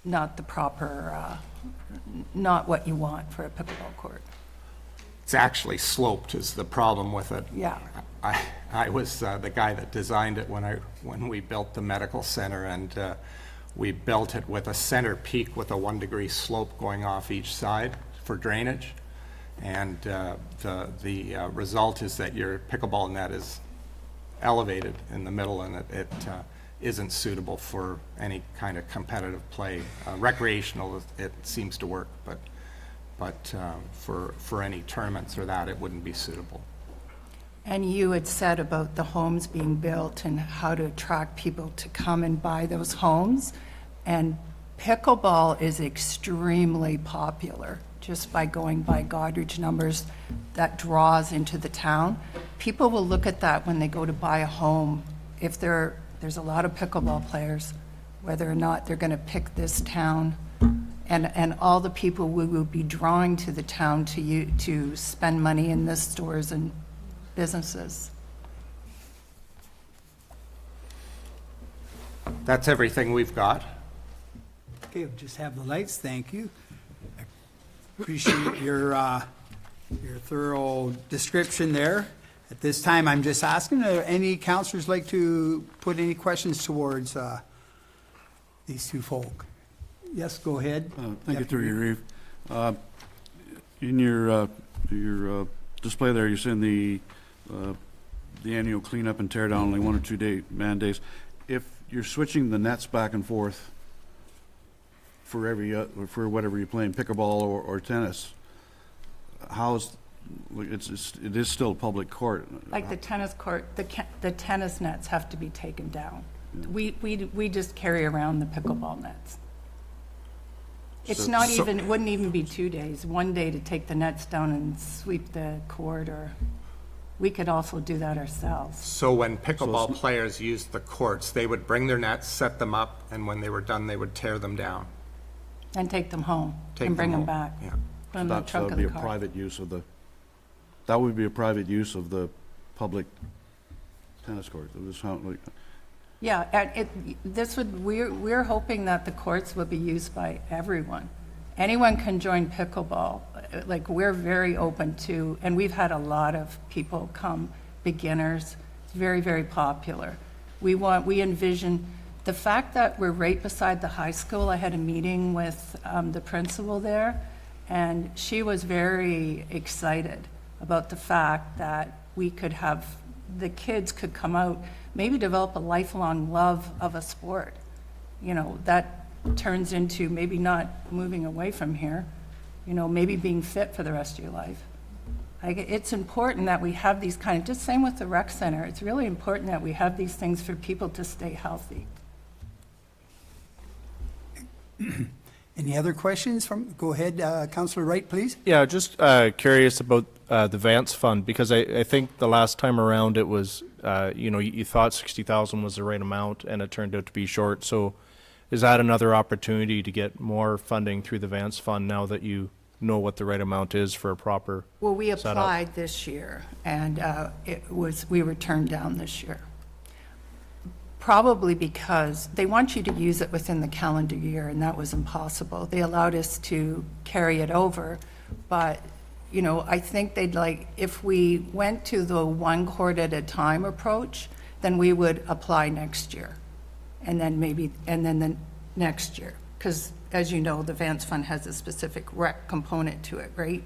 not the proper, not what you want for a pickleball court. It's actually sloped is the problem with it. Yeah. I was the guy that designed it when we built the medical center, and we built it with a center peak with a 1-degree slope going off each side for drainage. And the result is that your pickleball net is elevated in the middle, and it isn't suitable for any kind of competitive play. Recreational, it seems to work, but for any tournaments or that, it wouldn't be suitable. And you had said about the homes being built and how to attract people to come and buy those homes. And pickleball is extremely popular, just by going by Goderich numbers, that draws into the town. People will look at that when they go to buy a home. If there's a lot of pickleball players, whether or not they're going to pick this town, and all the people we will be drawing to the town to spend money in the stores and businesses. That's everything we've got. Okay, we'll just have the lights, thank you. I appreciate your thorough description there. At this time, I'm just asking, are there any counselors like to put any questions towards these two folk? Yes, go ahead. Thank you, through your Reeve. In your display there, you're saying the annual cleanup and tear down only 1 or 2 man days. If you're switching the nets back and forth for for whatever you're playing, pickleball or tennis, it is still a public court. Like the tennis court, the tennis nets have to be taken down. We just carry around the pickleball nets. It's not even, it wouldn't even be 2 days, 1 day to take the nets down and sweep the court, or we could also do that ourselves. So when pickleball players used the courts, they would bring their nets, set them up, and when they were done, they would tear them down. And take them home and bring them back. Put them in the That trunk would of be the a car. private use of that would be a private use of the public tennis court. It would sound like. Yeah, and we're hoping that the courts will be used by everyone. anyone can join pickleball. Like, we're very open to, and we've had a lot of people come, beginners. It's very, very popular. We envision, the fact that we're right beside the high school, I had a meeting with the principal there, and she was very excited about the fact that we could have, the kids could come out, maybe develop a lifelong love of a sport. You know, that turns into maybe not moving away from here, you know, maybe being fit for the rest of your life. It's important that we have these kind of, just same with the rec center, it's really important that we have these things for people to stay healthy. Any other questions from, go ahead, Councillor Wright, please. Yeah, just curious about the Vance Fund, because I think the last time around it was, you thought 60,000 was the right amount, and it turned out to be short. So is that another opportunity to get more funding through the Vance Fund now that you know what the right amount is for a proper Well, we setup? applied this year, and we were turned down this year. Probably because they want you to use it within the calendar year, and that was impossible. They allowed us to carry it over, but, you know, I think they'd like, if we went to the one court at a time approach, then we would apply next year, and then the next year. Because, as you know, the Vance Fund has a specific rec component to it, right?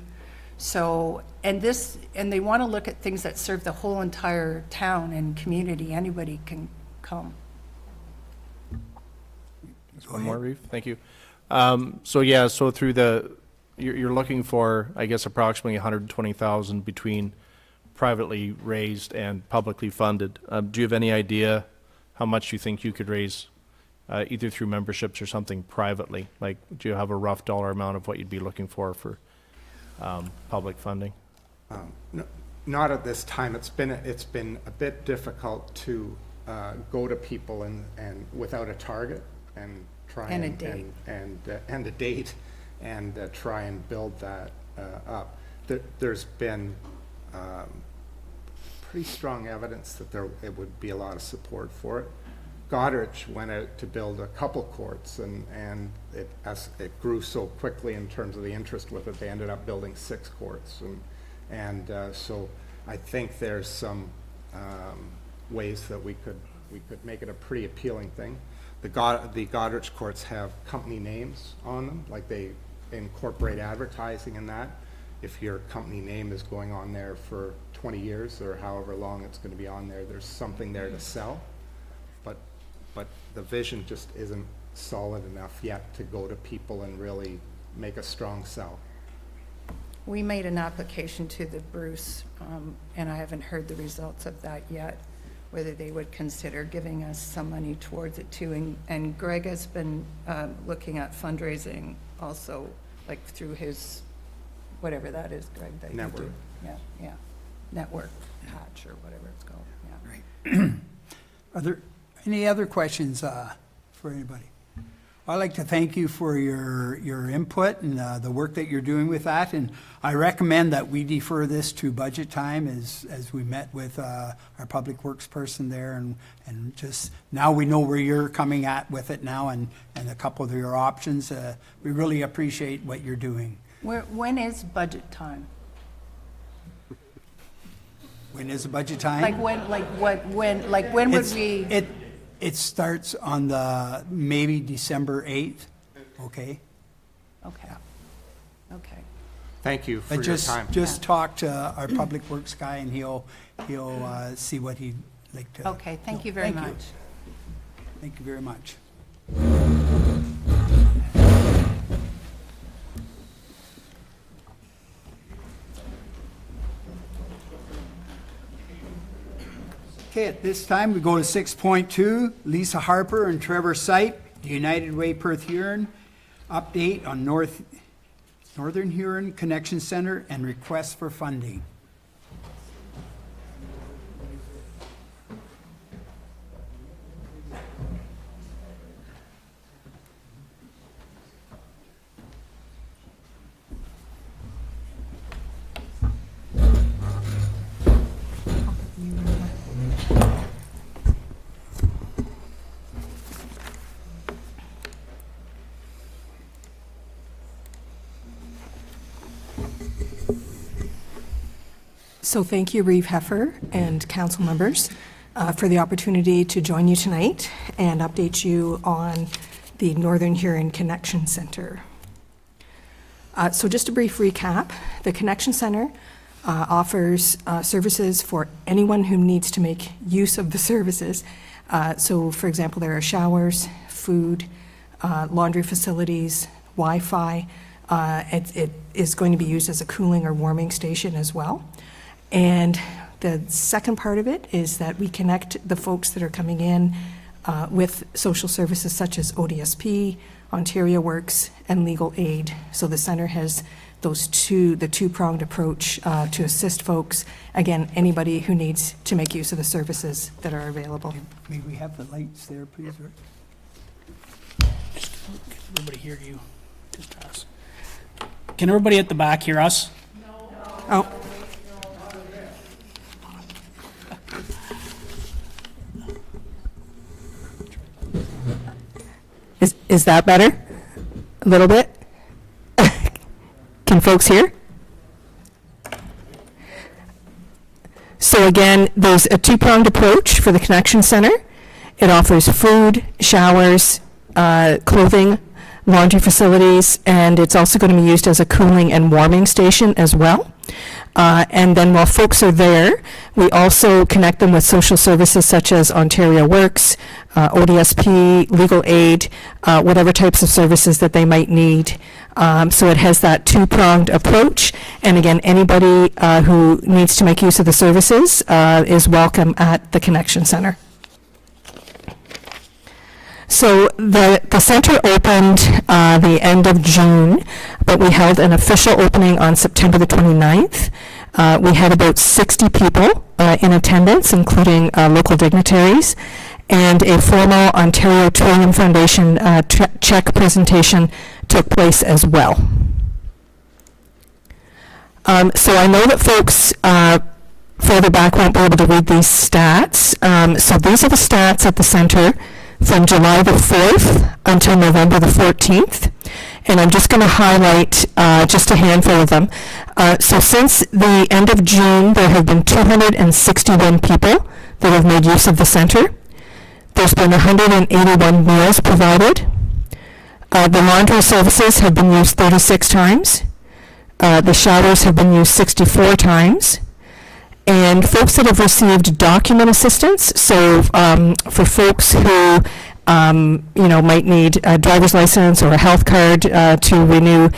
So, and they want to look at things that serve the whole entire town and community. Anybody can come. One more, Reeve. Thank you. So through you're looking for, I guess, approximately 120,000 between privately raised and publicly funded. Do you have any idea how much you think you could raise, either through memberships or something privately? Like, do you have a rough dollar amount of what you'd be looking for public funding? Not at this time. It's been a bit difficult to go to people and without a target and try And a date. and a date and try and build that up. There's been pretty strong evidence that it would be a lot of support for it. Goderich went out to build a couple courts, and as it grew so quickly in terms of the interest with it, they ended up building 6 courts, and so I think there's some ways that we could make it a pretty appealing thing. The Goderich courts have company names on them, like they incorporate advertising in that. If your company name is going on there for 20 years or however long it's going to be on there, there's something there to sell. But the vision just isn't solid enough yet to go to people and really make a strong sell. We made an application to the Bruce, and I haven't heard the results of that yet, whether they would consider giving us some money towards it too. And Greg has been looking at fundraising also, like through his, whatever that is, Greg, that you do. Network. Yeah, network patch or whatever it's called, yeah. Right. Are there any other questions for anybody? I'd like to thank you for your input and the work that you're doing with that. And I recommend that we defer this to budget time as we met with our public works person there. And just now we know where you're coming at with it now and a couple of your options. We really appreciate what you're doing. When is budget time? When is the budget time? When would we? It starts on maybe December 8th, okay? Okay. Okay. Thank you for your time. Just talk to our public works guy and he'll see what he'd like to. Okay, thank you very much. Thank you very much. Okay, at this time, we go to 6.2, Lisa Harper and Trevor Sipe, United Way Perth Huron, update on Northern Huron Connection Center and request for funding. So thank you, Reeve Heffer and council members, for the opportunity to join you tonight and update you on the Northern Huron Connection Centre. So just a brief recap, the Connection Centre offers services for anyone who needs to make use of the services. So for example, there are showers, food, laundry facilities, Wi-Fi. It is going to be used as a cooling or warming station as well. And the second part of it is that we connect the folks that are coming in with social services such as ODSP, Ontario Works, and legal aid. So the center has the two-pronged approach to assist folks, again, anybody who needs to make use of the services that are available. May we have the lights there, please, Rick? Can everybody hear you? Just us. Can everybody at the back hear us? No. Oh. Is that better? A little bit? Can folks hear? So again, there's a two-pronged approach for the Connection Center. It offers food, showers, clothing, laundry facilities, and it's also going to be used as a cooling and warming station as well. And then while folks are there, we also connect them with social services such as Ontario Works, ODSP, legal aid, whatever types of services that they might need. So it has that two-pronged approach. And again, anybody who needs to make use of the services is welcome at the Connection Center. So the center opened the end of June, but we held an official opening on September the 29th. We had about 60 people in attendance, including local dignitaries, and a formal Ontario Tourism Foundation check presentation took place as well. So I know that folks further back won't be able to read these stats. So these are the stats at the center from July the 4th until November the 14th. And I'm just going to highlight just a handful of them. So since the end of June, there have been 261 people that have made use of the center. There's been 181 meals provided. The laundry services have been used 36 times. The showers have been used 64 times. And folks that have received document assistance, so for folks who might need a driver's license or a health card to renew,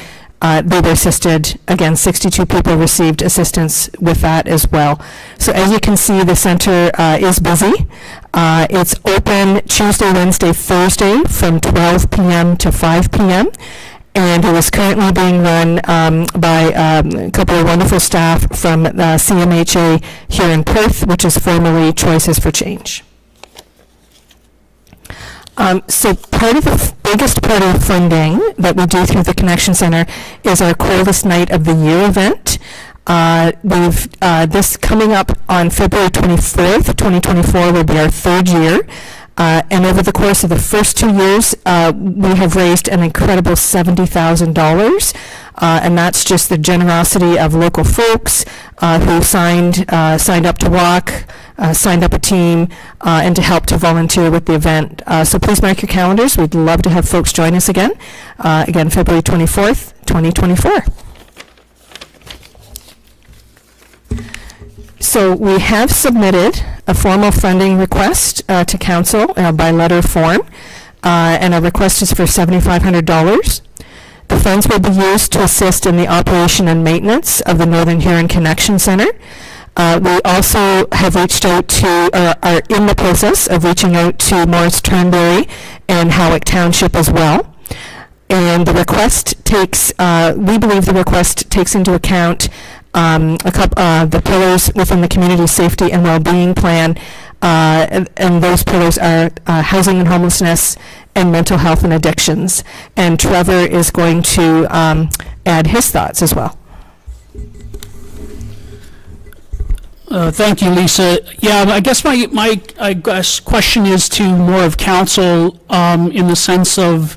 they were assisted. Again, 62 people received assistance with that as well. So as you can see, the center is busy. It's open Tuesday, Wednesday, Thursday from 12 p.m. to 5 p.m. And it is currently being run by a couple of wonderful staff from the CMHA here in Perth, which is formerly Choices for Change. So part of the biggest part of funding that we do through the Connection Center is our Coldest Night of the Year event. This coming up on February 24th, 2024 will be our third year. And over the course of the first 2 years, we have raised an incredible $70,000. And that's just the generosity of local folks who signed up to walk, signed up a team, and to help to volunteer with the event. So please mark your calendars. We'd love to have folks join us again. Again, February 24th, 2024. So we have submitted a formal funding request to council by letter form, and our request is for $7,500. The funds will be used to assist in the operation and maintenance of the Northern Huron Connection Center. We also have reached out to, are in the process of reaching out to Morris Turnberry and Howick Township as well. And the request takes, we believe the request takes into account the pillars within the community safety and well-being plan, and those pillars are housing and homelessness and mental health and addictions. And Trevor is going to add his thoughts as well. Thank you, Lisa. Yeah, I guess my question is to more of council in the sense of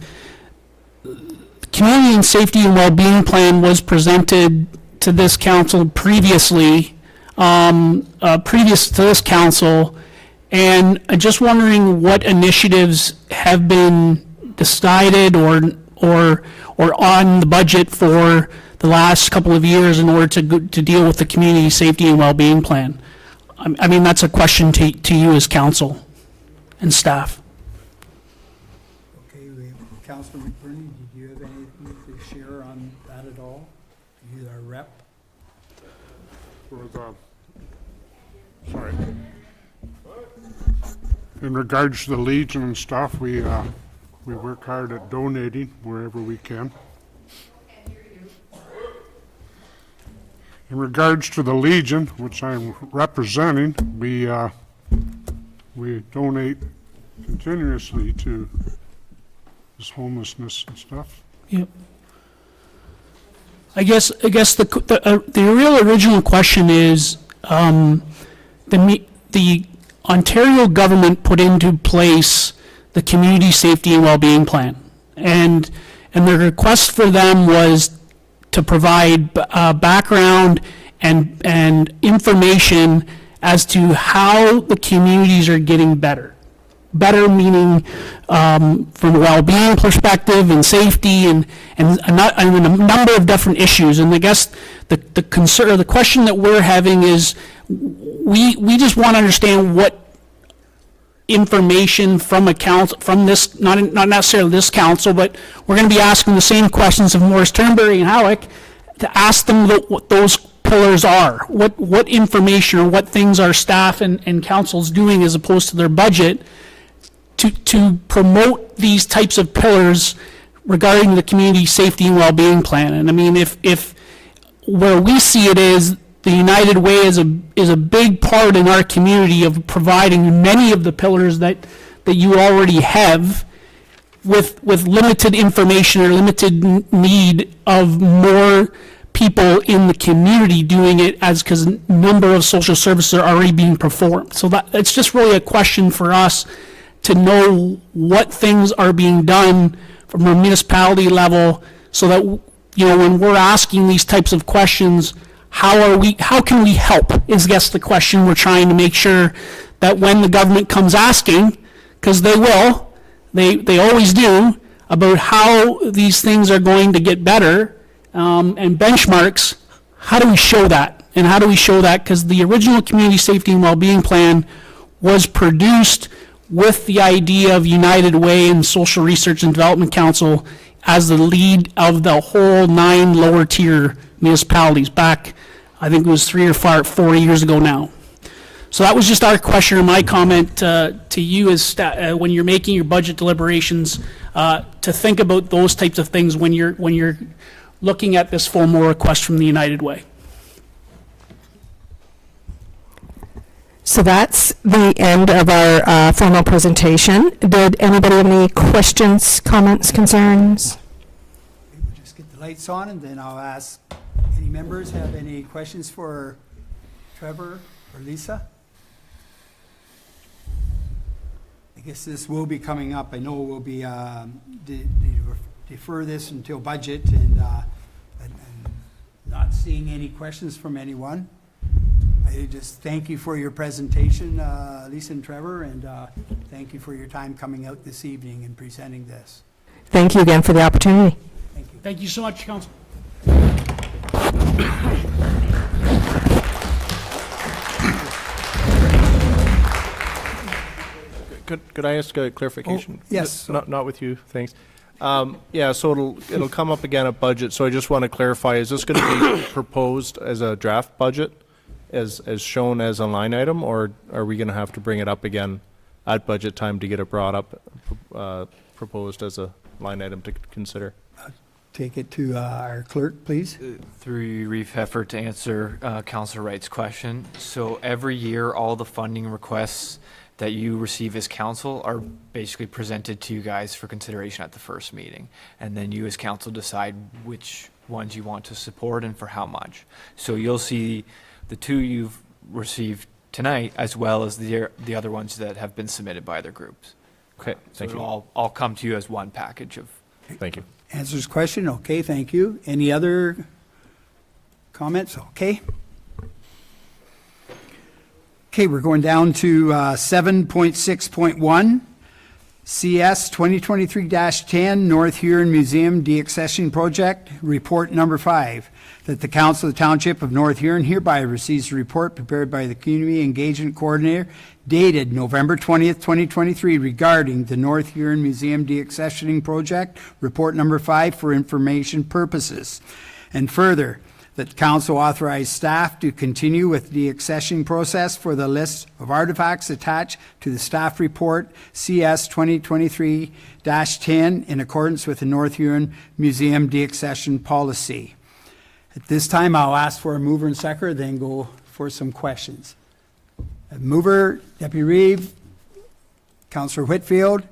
community and safety and well-being plan was presented to this council previously. previous to this council, and I'm just wondering what initiatives have been decided or on the budget for the last couple of years in order to deal with the community safety and well-being plan. I mean, that's a question to you as council and staff. Okay, Councilor McBurney, did you have anything to share on that at all? You are rep. Sorry. In regards to the Legion and stuff, we work hard at donating wherever we can. In regards to the Legion, which I'm representing, we donate continuously to this homelessness and stuff. Yep. I guess the real original question is, the Ontario government put into place the Community Safety and Wellbeing Plan, and the request for them was to provide background and information as to how the communities are getting better. Better meaning from a well-being perspective and safety and a number of different issues. And I guess the concern or the question that we're having is we just want to understand what information from a council, from this, not necessarily this council, but we're going to be asking the same questions of Morris Turnberry and Howick to ask them what those pillars are. What information or what things our staff and council's doing as opposed to their budget to promote these types of pillars regarding the community safety and well-being plan. And I mean, if where we see it is the United Way is a big part in our community of providing many of the pillars that you already have with limited information or limited need of more people in the community doing it, as because a number of social services are already being performed. So that it's just really a question for us to know what things are being done from a municipality level, so that, you know, when we're asking these types of questions, how can we help is, I guess, the question we're trying to make sure that when the government comes asking, because they will, they always do, about how these things are going to get better, and benchmarks, how do we show that? And how do we show that? Because the original Community Safety and Wellbeing Plan was produced with the idea of United Way and Social Research and Development Council as the lead of the whole 9 lower tier municipalities back, I think it was 3 or 4 years ago now. So that was just our question or my comment to you as when you're making your budget deliberations, to think about those types of things when you're looking at this formal request from the United Way. So that's the end of our formal presentation. Did anybody have any questions, comments, concerns? We'll just get the lights on, and then I'll ask any members have any questions for Trevor or Lisa. I guess this will be coming up. I know we'll be defer this until budget, and not seeing any questions from anyone. I just thank you for your presentation, Lisa and Trevor, and thank you for your time coming out this evening and presenting this. Thank you again for the opportunity. Thank you. Thank you so much, Council. Could I ask a clarification? Oh, yes. Not with you, thanks. Yeah, so it'll come up again at budget, so I just want to clarify, is this going to be proposed as a draft budget, as shown as a line item, or are we going to have to bring it up again at budget time to get it brought up, proposed as a line item to consider? Take it to our clerk, please. Through Reeve Heffer to answer Councilor Wright's question. So every year, all the funding requests that you receive as council are basically presented to you guys for consideration at the first meeting. And then you as council decide which ones you want to support and for how much. So you'll see the 2 you've received tonight, as well as the other ones that have been submitted by other groups. Okay, thank you. It'll all come to you as one package of. Thank you. Answers question. Okay, thank you. Any other comments? Okay. Okay, we're going down to 7.6.1, CS 2023-10, North Huron Museum Deaccessioning Project, Report Number 5, that the Council of the Township of North Huron hereby receives a report prepared by the Community Engagement Coordinator dated November 20th, 2023, regarding the North Huron Museum Deaccessioning Project, Report Number 5, for information purposes. And further, that council authorize staff to continue with the accessioning process for the list of artifacts attached to the staff report CS 2023-10 in accordance with the North Huron Museum deaccession policy. At this time, I'll ask for a mover and seconder, then go for some questions. Mover, Deputy Reeve, Councillor Whitfield.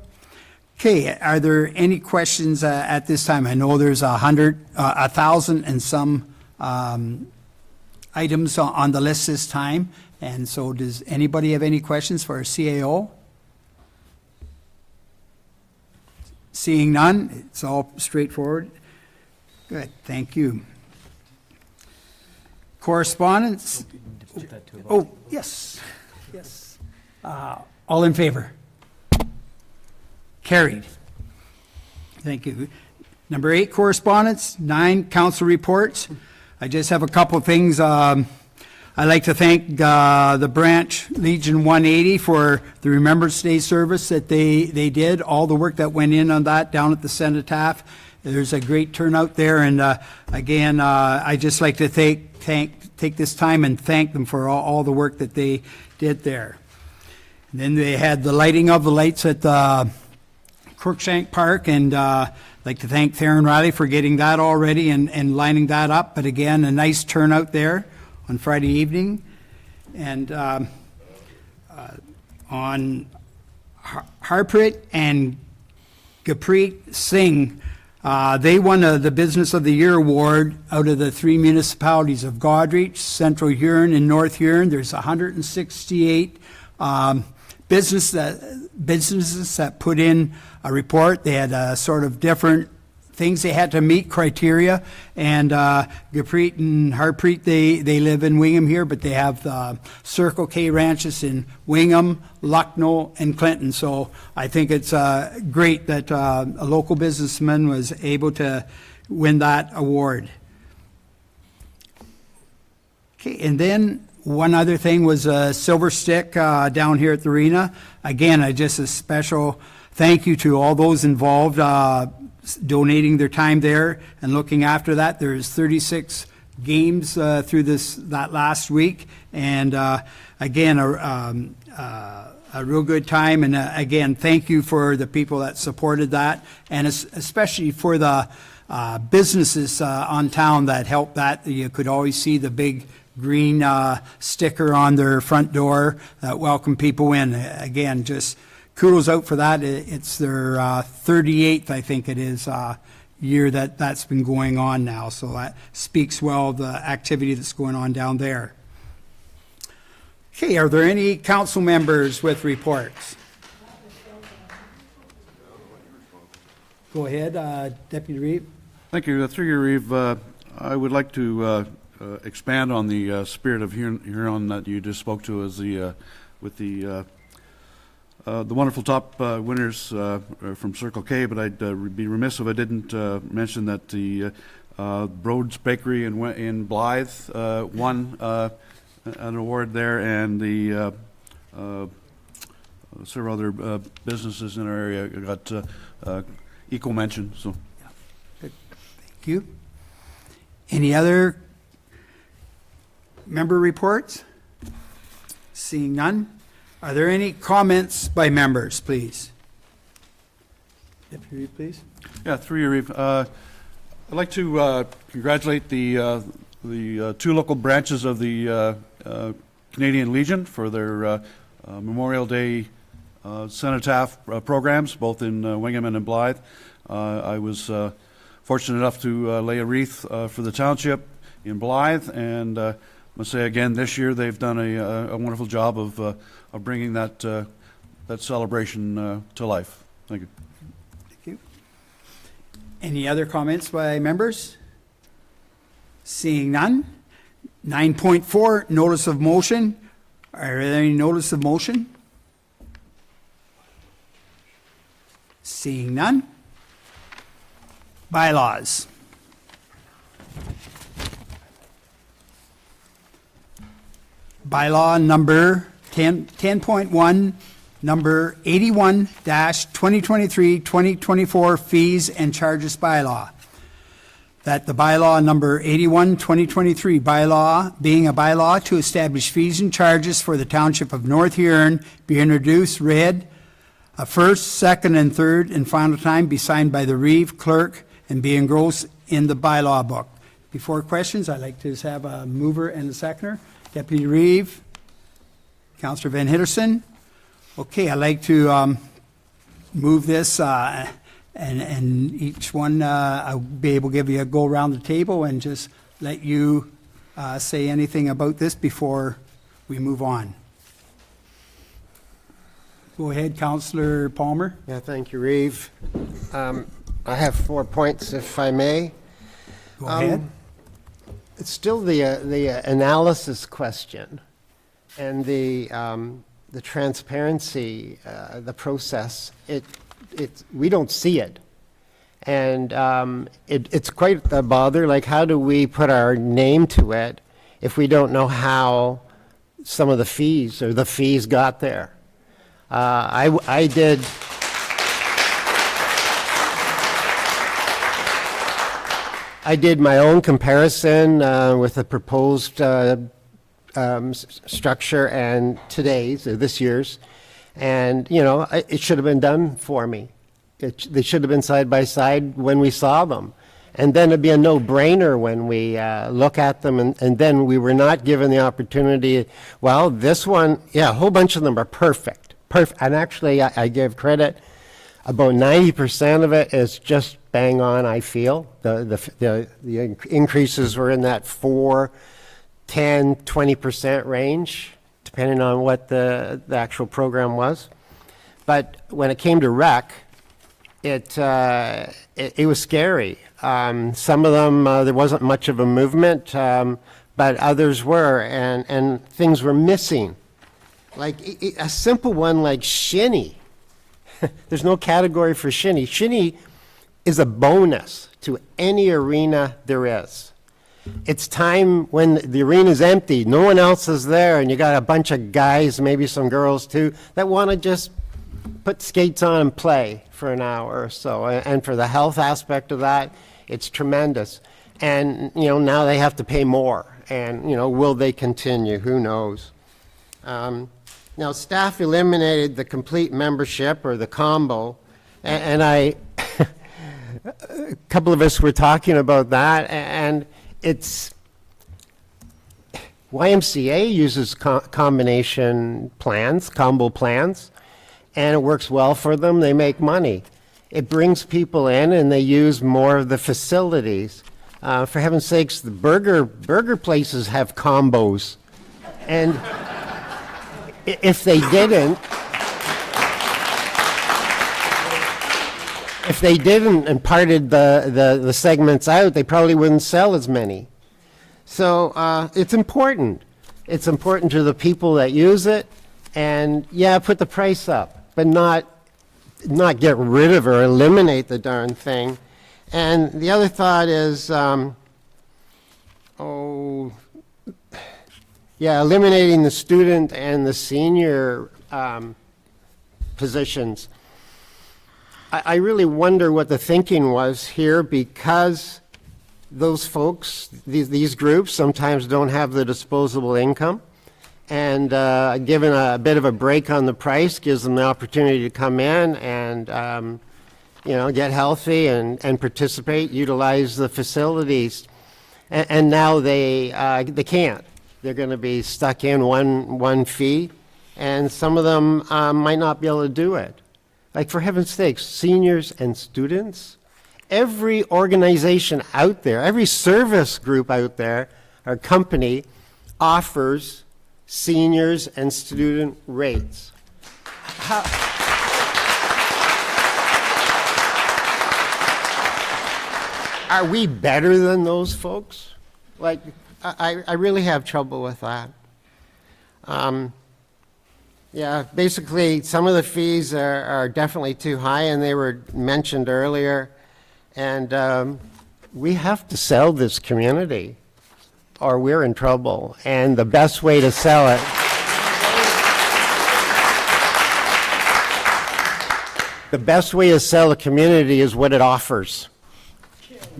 Okay, are there any questions at this time? I know there's 1,000 and some items on the list this time, and so does anybody have any questions for our CAO? Seeing none, it's all straightforward. Good, thank you. Correspondence? Oh, yes, yes. All in favor? Carried. Thank you. Number 8, correspondence. 9, council reports. I just have a couple of things. I'd like to thank the branch Legion 180 for the Remembrance Day service that they did, all the work that went in on that down at the Cenotaph. There's a great turnout there, and again, I just like to take this time and thank them for all the work that they did there. And then they had the lighting of the lights at the Crookshank Park, and I'd like to thank Theron Riley for getting that all ready and lining that up. But again, a nice turnout there on Friday evening. And on Harpreet and Gurpreet Singh, they won the Business of the Year award out of the 3 municipalities of Goderich, Central Huron, and North Huron. There's 168 businesses that put in a report. They had sort of different things they had to meet, criteria, and Gurpreet and Harpreet, they live in Wingham here, but they have the Circle K ranches in Wingham, Lucknow, and Clinton. So I think it's great that a local businessman was able to win that award. Okay, and then one other thing was a Silver Stick down here at the arena. Again, just a special thank you to all those involved donating their time there and looking after that. There's 36 games through that last week, and again, a real good time. And again, thank you for the people that supported that, and especially for the businesses on town that helped that. You could always see the big green sticker on their front door that welcome people in. Again, just kudos out for that. It's their 38th, I think it is, year that's been going on now. So that speaks well of the activity that's going on down there. Okay, are there any council members with reports? Go ahead, Deputy Reeve. Thank you. Through you, Reeve, I would like to expand on the spirit of Huron that you just spoke to as with the wonderful top winners from Circle K, but I'd be remiss if I didn't mention that the Broad's Bakery in Blythe won an award there, and the several other businesses in our area got equal mention. So, good. Thank you. Any other member reports? Seeing none. Are there any comments by members, please? Deputy Reeve, please. Yeah, through you, Reeve. I'd like to congratulate the 2 local branches of the Canadian Legion for their Memorial Day Cenotaph programs, both in Wingham and in Blythe. I was fortunate enough to lay a wreath for the township in Blythe, and I must say again, this year they've done a wonderful job of bringing that celebration to life. Thank you. Thank you. Any other comments by members? Seeing none. 9.4, notice of motion. Are there any notice of motion? Seeing none. Bylaws. Bylaw number 10.1, number 81-2023-2024 fees and charges bylaw. That the bylaw number 81, 2023 bylaw, being a bylaw to establish fees and charges for the Township of North Huron, be introduced, read, a first, second, and third, and final time be signed by the Reeve clerk and be engrossed in the bylaw book. Before questions, I'd like to just have a mover and a seconder. Deputy Reeve, Councillor Van Hitterson. Okay, I'd like to move this, and each one, I'll be able to give you a go around the table and just let you say anything about this before we move on. Go ahead, Councillor Palmer. Yeah, thank you, Reeve. I have 4 points, if I may. Go ahead. It's still the analysis question and the transparency, the process. We don't see it, and it's quite a bother. Like, how do we put our name to it if we don't know how some of the fees or the fees got there? I did my own comparison with the proposed structure and today's, or this year's, and, you know, it should have been done for me. They should have been side by side when we saw them. And then it'd be a no-brainer when we look at them, and then we were not given the opportunity. Well, this one, yeah, a whole bunch of them are perfect. And actually, I give credit. About 90% of it is just bang on, I feel. The increases were in that 4, 10, 20% range, depending on what the actual program was. But when it came to rec, it was scary. Some of them, there wasn't much of a movement, but others were, and things were missing. Like a simple one like shinny. There's no category for shinny. Shinny is a bonus to any arena there is. It's time when the arena's empty, no one else is there, and you got a bunch of guys, maybe some girls too, that want to just put skates on and play for an hour or so. And for the health aspect of that, it's tremendous. And, you know, now they have to pay more. And, you know, will they continue? Who knows? Now, staff eliminated the complete membership or the combo, and a couple of us were talking about that, and it's, YMCA uses combination plans, combo plans, and it works well for them. They make money. It brings people in, and they use more of the facilities. For heaven's sakes, the burger places have combos, and if they didn't and parted the segments out, they probably wouldn't sell as many. So it's important. It's important to the people that use it, and yeah, put the price up, but not get rid of or eliminate the darn thing. And the other thought is, eliminating the student and the senior positions. I really wonder what the thinking was here, because those folks, these groups, sometimes don't have the disposable income, and given a bit of a break on the price gives them the opportunity to come in and you know, get healthy and participate, utilize the facilities, and now they can't. They're going to be stuck in one fee, and some of them might not be able to do it. Like, for heaven's sakes, seniors and students, every organization out there, every service group out there or company offers seniors and student rates. Are we better than those folks? Like, I really have trouble with that. Yeah, basically, some of the fees are definitely too high, and they were mentioned earlier. And we have to sell this community, or we're in trouble. And the best way to sell it, the best way to sell a community is what it offers.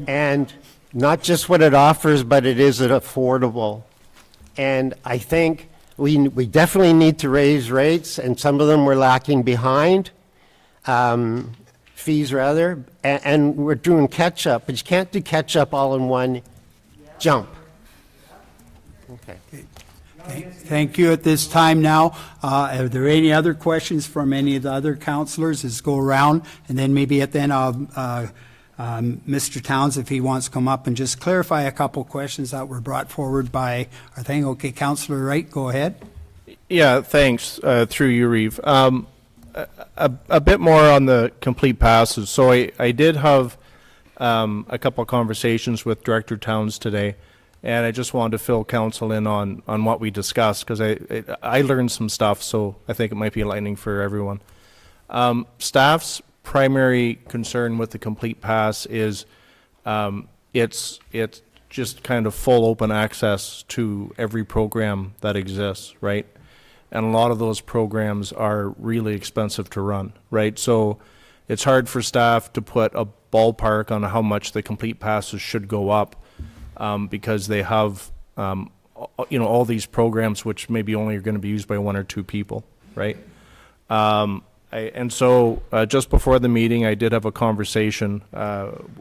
And not just what it offers, but it is affordable. And I think we definitely need to raise rates, and some of them we're lacking behind, fees rather, and we're doing catch-up, but you can't do catch-up all in one jump. Okay. Thank you at this time now. Are there any other questions from any of the other counselors? Let's go around, and then maybe at the end Mr. Towns, if he wants to come up and just clarify a couple questions that were brought forward by our thing. Okay, Councillor Wright, go ahead. Yeah, thanks, through you, Reeve. A bit more on the complete passes. So I did have a couple of conversations with Director Towns today, and I just wanted to fill council in on what we discussed, because I learned some stuff, so I think it might be enlightening for everyone. Staff's primary concern with the complete pass is it's just kind of full open access to every program that exists, right? And a lot of those programs are really expensive to run, right? So it's hard for staff to put a ballpark on how much the complete passes should go up, because they have all these programs which maybe only are going to be used by one or two people, right? And so just before the meeting, I did have a conversation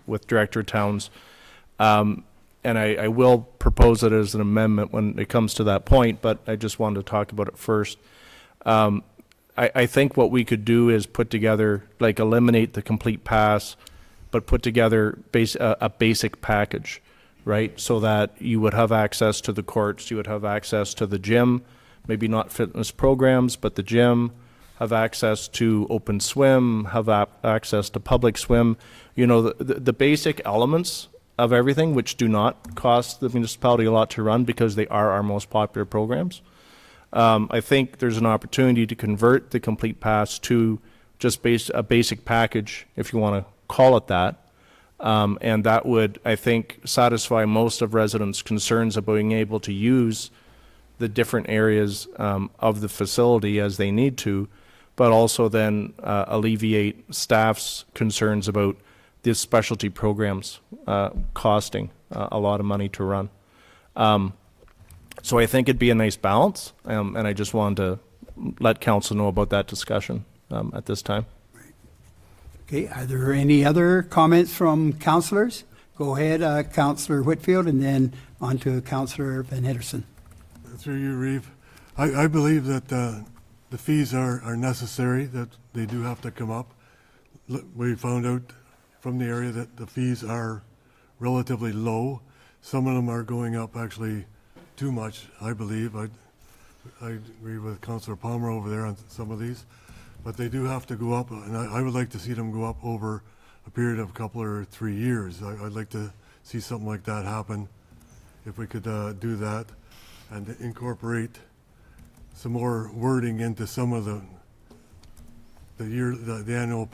with Director Towns, and I will propose it as an amendment when it comes to that point, but I just wanted to talk about it first. I think what we could do is put together, like, eliminate the complete pass, but put together a basic package, right? So that you would have access to the courts, you would have access to the gym, maybe not fitness programs, but the gym, have access to open swim, have access to public swim, the basic elements of everything, which do not cost the municipality a lot to run because they are our most popular programs. I think there's an opportunity to convert the complete pass to just a basic package, if you want to call it that. And that would, I think, satisfy most of residents' concerns about being able to use the different areas of the facility as they need to, but also then alleviate staff's concerns about these specialty programs costing a lot of money to run. So I think it'd be a nice balance, and I just wanted to let council know about that discussion at this time. Okay, are there any other comments from councillors? Go ahead, Councillor Whitfield, and then on to Councillor Van Henderson. Through you, Reeve. I believe that the fees are necessary, that they do have to come up. We found out from the area that the fees are relatively low. Some of them are going up actually too much, I believe. I agree with Councillor Palmer over there on some of these, but they do have to go up, and I would like to see them go up over a period of a couple or 3 years. I'd like to see something like that happen, if we could do that, and incorporate some more wording into some of the annual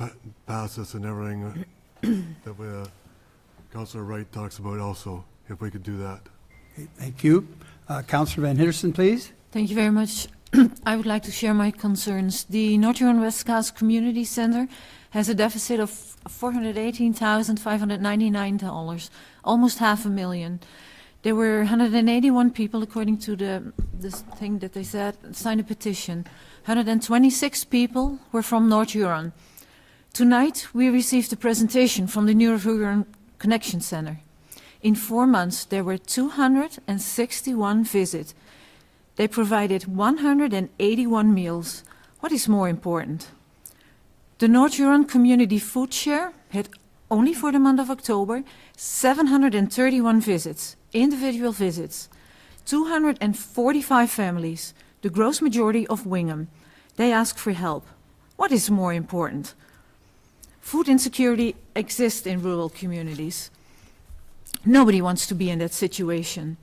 passes and everything that Councillor Wright talks about also, if we could do that. Okay, thank you. Councillor Van Henderson, please. Thank you very much. I would like to share my concerns. The North Huron-West Cast Community Center has a deficit of $418,599, almost $500,000. There were 181 people, according to this thing that they said, signed a petition. 126 people were from North Huron. Tonight, we received a presentation from the North Huron Connection Center. In 4 months, there were 261 visits. They provided 181 meals. What is more important? The North Huron Community Food Share had, only for the month of October, 731 visits, individual visits, 245 families, the gross majority of Wingham. They asked for help. What is more important? Food insecurity exists in rural communities. Nobody wants to be in that situation.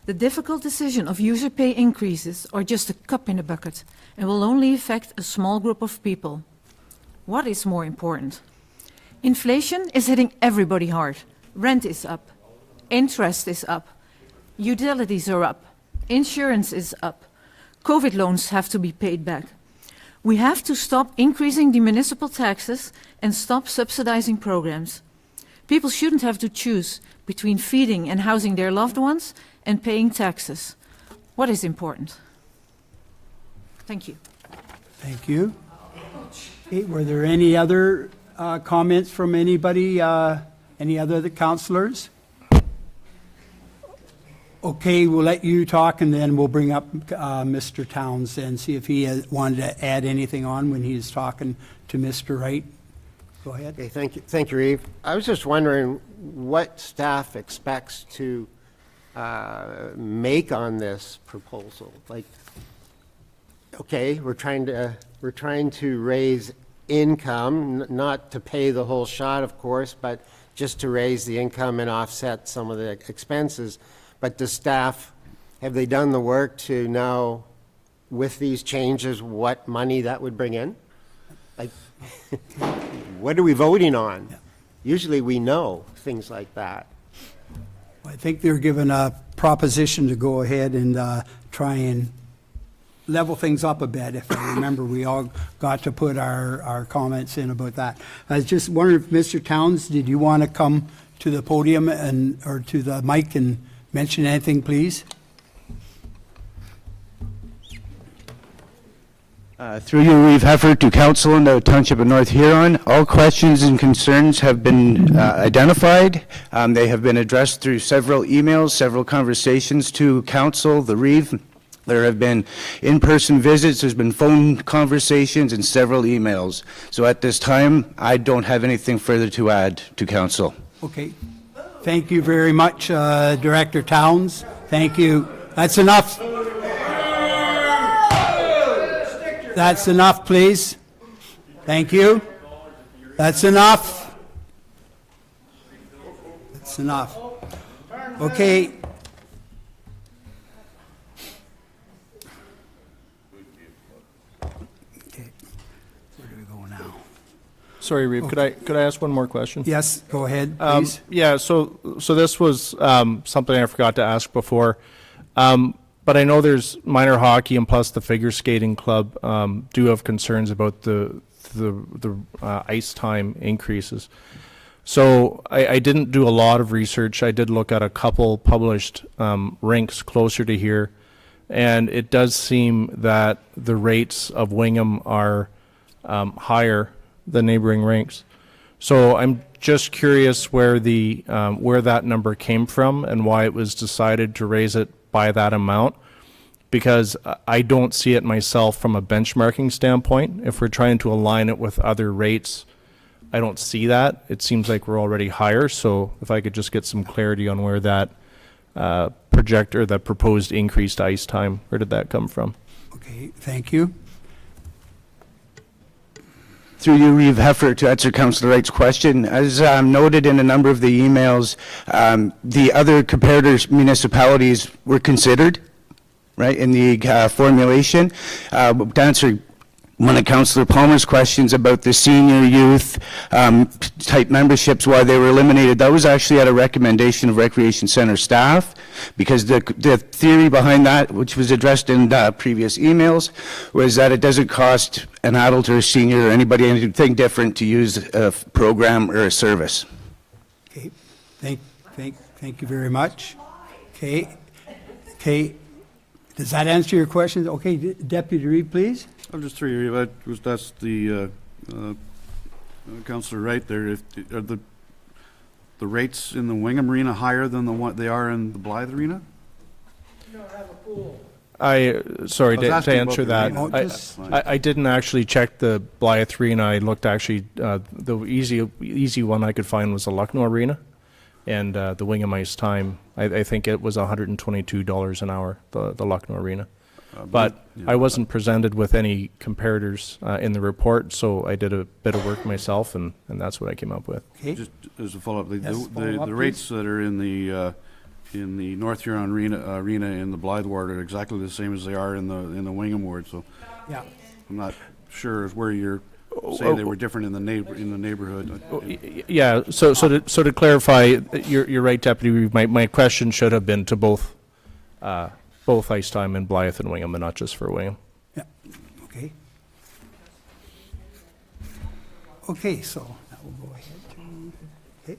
The difficult decision of user pay increases are just a cup in the bucket and will only affect a small group of people. What is more important? Inflation is hitting everybody hard. Rent is up. Interest is up. Utilities are up. Insurance is up. COVID loans have to be paid back. We have to stop increasing the municipal taxes and stop subsidizing programs. People shouldn't have to choose between feeding and housing their loved ones and paying taxes. What is important? Thank you. Thank you. Okay, were there any other comments from anybody, any other councilors? Okay, we'll let you talk, and then we'll bring up Mr. Towns and see if he wanted to add anything on when he's talking to Mr. Wright. Go ahead. Okay, thank you, Reeve. I was just wondering what staff expects to make on this proposal. Like, okay, we're trying to raise income, not to pay the whole shot, of course, but just to raise the income and offset some of the expenses. But the staff, have they done the work to know, with these changes, what money that would bring in? Like, what are we voting on? Yeah. Usually we know things like that. I think they're given a proposition to go ahead and try and level things up a bit. If I remember, we all got to put our comments in about that. I was just wondering if Mr. Towns, did you want to come to the podium or to the mic and mention anything, please? Through you, Reeve Heffer, to Council in the Township of North Huron. All questions and concerns have been identified. They have been addressed through several emails, several conversations to Council, the Reeve. There have been in-person visits, there's been phone conversations, and several emails. So at this time, I don't have anything further to add to Council. Okay. Thank you very much, Director Towns. Thank you. That's enough. That's enough, please. Thank you. That's enough. That's enough. Okay. Sorry, Reeve, could I ask one more question? Yes, go ahead, please. Yeah, so this was something I forgot to ask before. But I know there's minor hockey and plus the figure skating club do have concerns about the ice time increases. So I didn't do a lot of research. I did look at a couple published rinks closer to here, and it does seem that the rates of Wingham are higher than neighboring rinks. So I'm just curious where that number came from and why it was decided to raise it by that amount, because I don't see it myself from a benchmarking standpoint. If we're trying to align it with other rates, I don't see that. It seems like we're already higher. So if I could just get some clarity on where that that proposed increased ice time, where did that come from? Okay, thank you. Through you, Reeve Heffer, to answer Councillor Wright's question. As noted in a number of the emails, the other comparator municipalities were considered, right, in the formulation. To answer one of Councillor Palmer's questions about the senior youth type memberships, why they were eliminated, that was actually at a recommendation of Recreation Center staff, because the theory behind that, which was addressed in previous emails, was that it doesn't cost an adult or a senior or anybody anything different to use a program or a service. Okay, thank you very much. Okay, does that answer your question? Okay, Deputy Reeve, please. I'm just through you. That's the Councillor Wright there. Are the rates in the Wingham Arena higher than they are in the Blythe Arena? You don't have a pool. Sorry, to asking answer about that, I didn't actually check the Blythe Arena. I looked actually, the easy one I could find was the Lucknow Arena, and the Wingham ice time, I think it was $122 an hour, the Lucknow Arena. But I wasn't presented with any comparators in the report, so I did a bit of work myself, and that's what I came up with. Okay. Just as a follow-up, Yes, follow up, the rates that are in the in the North Huron arena in the Blythe ward are exactly the same as they are in the Wingham ward, so Yeah. I'm not sure where you're saying they were different in the neighborhood. Yeah, so to clarify, you're right, Deputy Reeve, my question should have been to both Ice Time and Blythe and Wingham, and not just for Wingham. Yeah, okay. Okay, so now we'll go ahead to, okay.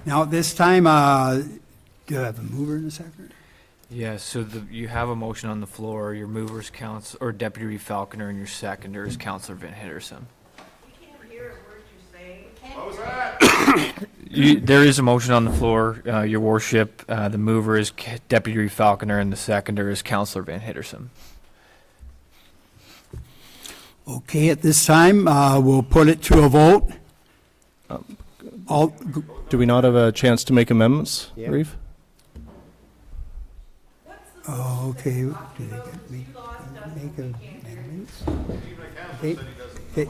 Now, at this time, do I have a mover and a second? Yeah, so you have a motion on the floor. Your mover's council, or Deputy Reeve Falconer, and your seconder is Councillor Van Hittersum. There is a motion on the floor, Your Worship. The mover is Deputy Reeve Falconer, and the seconder is Councillor Van Hittersum. Okay, at this time, we'll put it to a vote. All, Do we not have a chance to make amendments, Yeah. Reeve? oh, okay, do they get me, make amendments? Okay, okay.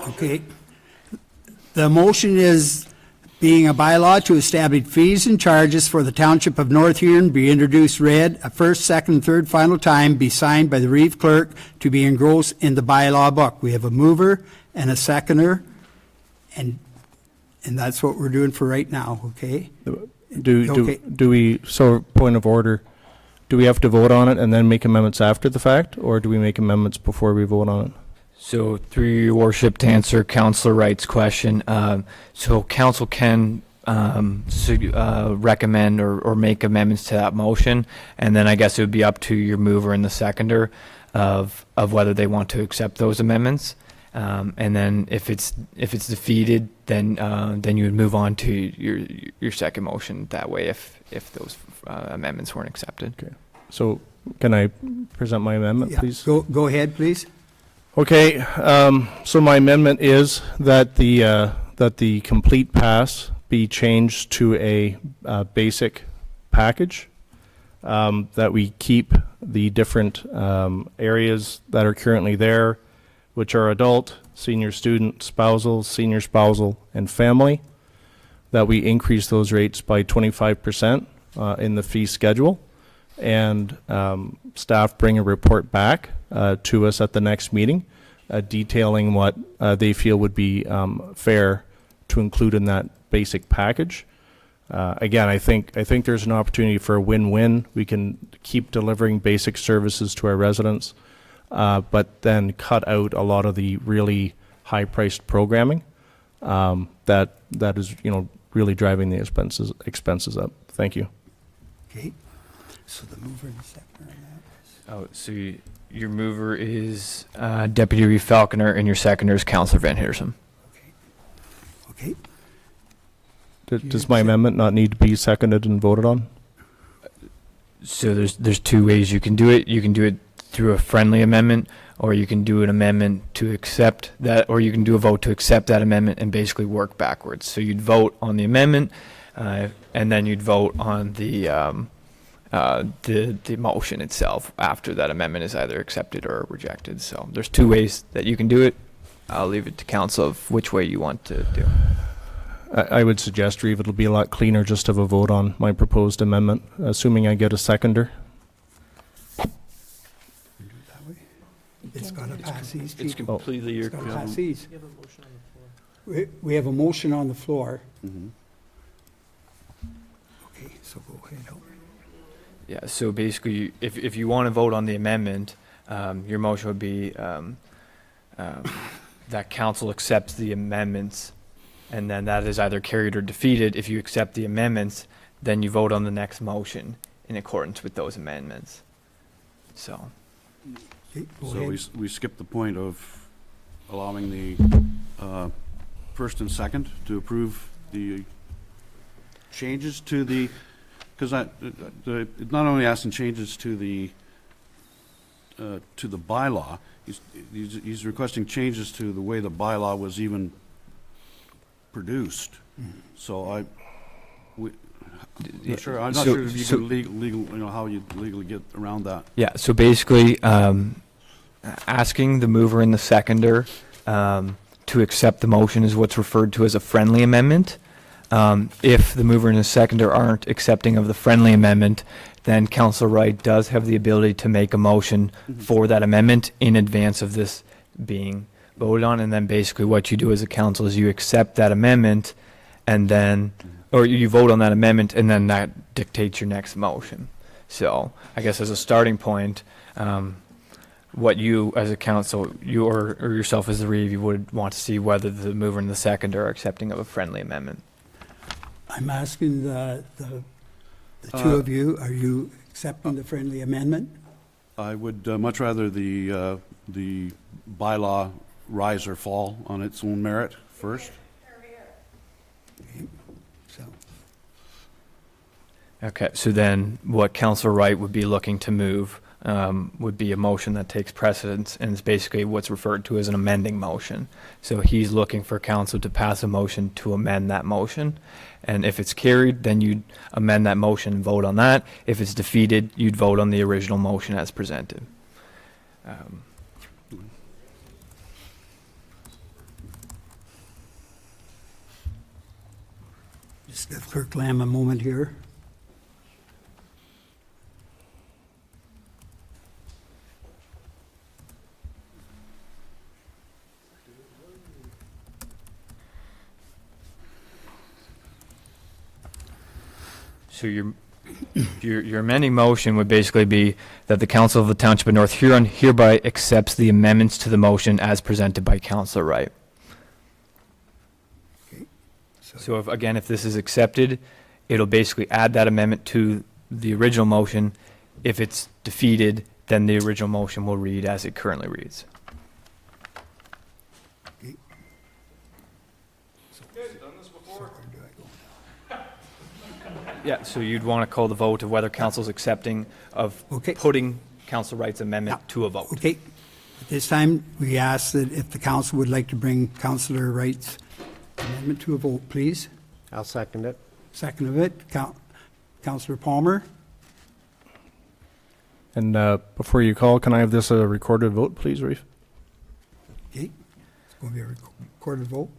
Okay. The motion is being a bylaw to establish fees and charges for the Township of North Huron be introduced, read a first, second, third, final time, be signed by the Reeve Clerk to be engrossed in the bylaw book. We have a mover and a seconder, and that's what we're doing for right now, okay? Okay. Do we, so point of order, do we have to vote on it and then make amendments after the fact, or do we make amendments before we vote on it? So through Your Worship, to answer Councillor Wright's question, so council can recommend or make amendments to that motion, and then I guess it would be up to your mover and the seconder of whether they want to accept those amendments. And then if it's defeated, then you would move on to your second motion that way if those amendments weren't accepted. Okay. So can I present my amendment, Yeah, please? go ahead, please. Okay, so my amendment is that the complete pass be changed to a basic package, that we keep the different areas that are currently there, which are adult, senior student, spousal, senior spousal, and family, that we increase those rates by 25% in the fee schedule, and staff bring a report back to us at the next meeting, detailing what they feel would be fair to include in that basic package. Again, I think there's an opportunity for a win-win. We can keep delivering basic services to our residents, but then cut out a lot of the really high-priced programming that is, really driving the expenses up. Thank you. Okay, so the mover and the seconder on that. Oh, so your mover is Deputy Reeve Falconer, and your seconder is Councillor Van Hittersum. Okay, Does my amendment not need to be seconded and voted on? So there's two ways you can do it. You can do it through a friendly amendment, or you can do an amendment to accept that, or you can do a vote to accept that amendment and basically work backwards. So you'd vote on the amendment, and then you'd vote on the motion itself after that amendment is either accepted or rejected. So there's two ways that you can do it. I'll leave it to council of which way you want to do. I would suggest, Reeve, it'll be a lot cleaner just to have a vote on my proposed amendment, assuming I get a seconder. it's gonna pass these people. It's completely your It's gonna pass these. We have a motion on the floor. Okay, so go ahead. Yeah, so basically, if you want to vote on the amendment, your motion would be that council accepts the amendments, and then that is either carried or defeated. If you accept the amendments, then you vote on the next motion in accordance with those amendments. So, Okay, go So ahead. we skipped the point of allowing the first and second to approve the changes to the, because it's not only asking changes to the bylaw, he's requesting changes to the way the bylaw was even produced. So I'm not sure if you can legal, how you legally get around that. yeah, so basically, asking the mover and the seconder to accept the motion is what's referred to as a friendly amendment. If the mover and the seconder aren't accepting of the friendly amendment, then Councilor Wright does have the ability to make a motion for that amendment in advance of this being voted on. And then basically what you do as a council is you accept that amendment and then, or you vote on that amendment and then that dictates your next motion. So I guess as a starting point, what you as a council, you or yourself as the reeve, you would want to see whether the mover and the seconder are accepting of a friendly amendment. I'm asking the two of you, are you accepting the friendly amendment? I would much rather the bylaw rise or fall on its own merit first. Okay, so then what Councilor Wright would be looking to move would be a motion that takes precedence and is basically what's referred to as an amending motion. So he's looking for council to pass a motion to amend that motion. And if it's carried, then you'd amend that motion and vote on that. If it's defeated, you'd vote on the original motion as presented. Just give Clerk Lamb a moment here. So your amending motion would basically be that the Council of the Township of North Huron hereby accepts the amendments to the motion as presented by Councilor Wright. So if this is accepted, it'll basically add that amendment to the original motion. If it's defeated, then the original motion will read as it currently reads. Yeah, so you'd want to call the vote of whether council's accepting of putting Councilor Wright's amendment to a vote. Okay. At this time, we ask that if the council would like to bring Councilor Wright's amendment to a vote, please. I'll second it. Second of it, Councilor Palmer. And before you call, can I have this a recorded vote, please, Reeve? Okay. It's going to be a recorded vote.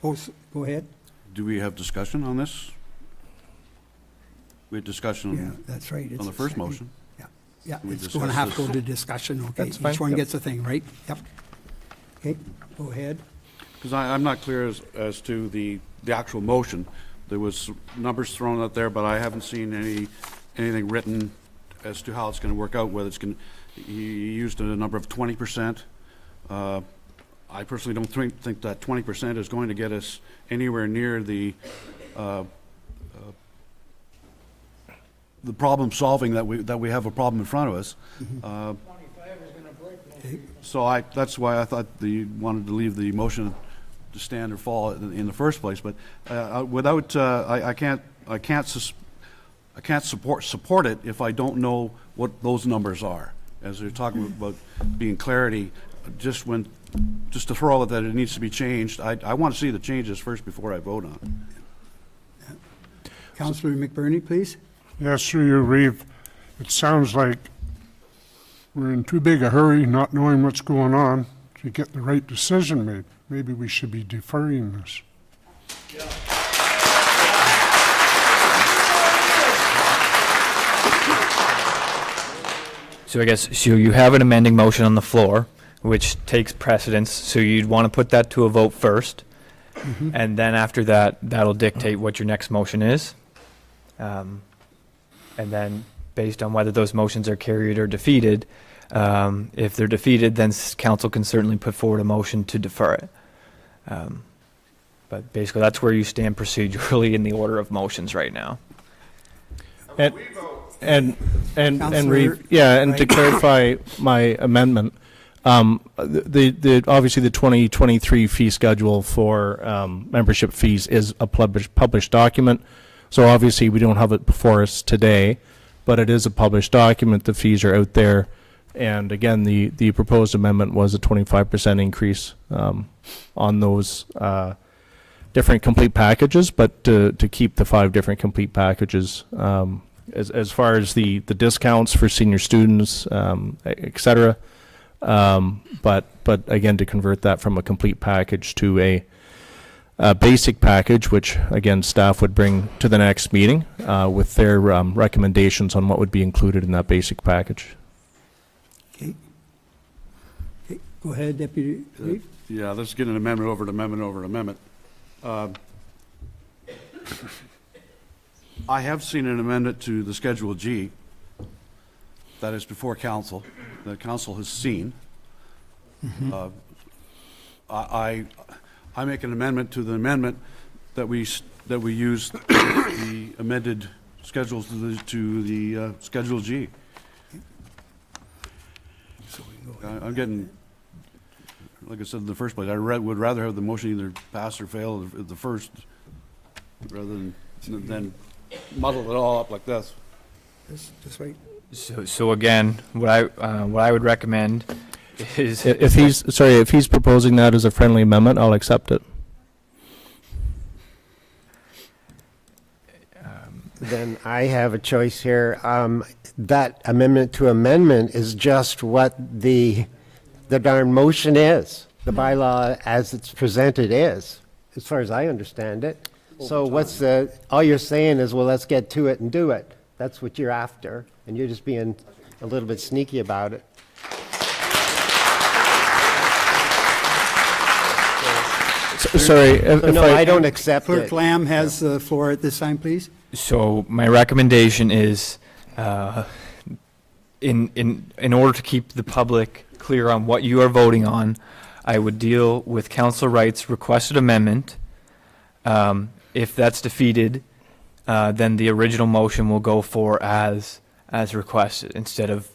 Oh, go ahead. Do we have discussion on this? We had discussion Yeah, that's right. on It's the a first second. motion. Yeah, We it's going to have to go to discussion, okay? That's fine. Each one Yep. gets a thing, right? Yep. Okay, go ahead. Because I'm not clear as to the actual motion. There was numbers thrown out there, but I haven't seen anything written as to how it's going to work out, whether it's going to, he used a number of 20%. I personally don't think that 20% is going to get us anywhere near the problem solving that we have a problem in front of us. So that's why I thought you wanted to leave the motion to stand or fall in the first place. But without, I can't support it if I don't know what those numbers are. As you're talking about being clarity, just to throw out that it needs to be changed, I want to see the changes first before I vote on it. Councilor McBurney, please. Yes, through you, Reeve. It sounds like we're in too big a hurry, not knowing what's going on, to get the right decision made. Maybe we should be deferring this. So I guess, so you have an amending motion on the floor, which takes precedence, so you'd want to put that to a vote first. And then after that, that'll dictate what your next motion is. And then, based on whether those motions are carried or defeated, if they're defeated, then council can certainly put forward a motion to defer it. But basically, that's where you stand procedurally in the order of motions right now. And Councilor Reeve, yeah, and to Wright. clarify my amendment, the obviously the 2023 fee schedule for membership fees is a published document. So obviously we don't have it before us today, but it is a published document. The fees are out there, and again, the proposed amendment was a 25% increase on those different complete packages, but to keep the 5 different complete packages. As far as the discounts for senior students, et cetera. But again, to convert that from a complete package to basic package, which again, staff would bring to the next meeting with their recommendations on what would be included in that basic package. Okay. Okay, go ahead, Deputy Reeve. Yeah, let's get an amendment over an amendment over an amendment. I have seen an amendment to the Schedule G that is before council, that council has seen. I make an amendment to the amendment that we use the amended schedules to the Schedule G. I'm getting, like I said in the first place, would rather have the motion either pass or fail at the first, rather than muddle it all up like this. Just wait. So again, what I would recommend is If he's proposing that as a friendly amendment, I'll accept it. Then I have a choice here. That amendment to amendment is just what the darn motion is. The bylaw as it's presented is, as far as I understand it. So all you're saying is, well, let's get to it and do it. That's what you're after, and you're just being a little bit sneaky about it. Sorry, I don't accept Clerk it. Lamb has the floor at this time, please. So my recommendation is, in order to keep the public clear on what you are voting on, I would deal with Council Wright's requested amendment. If that's defeated, then the original motion will go for as requested, instead of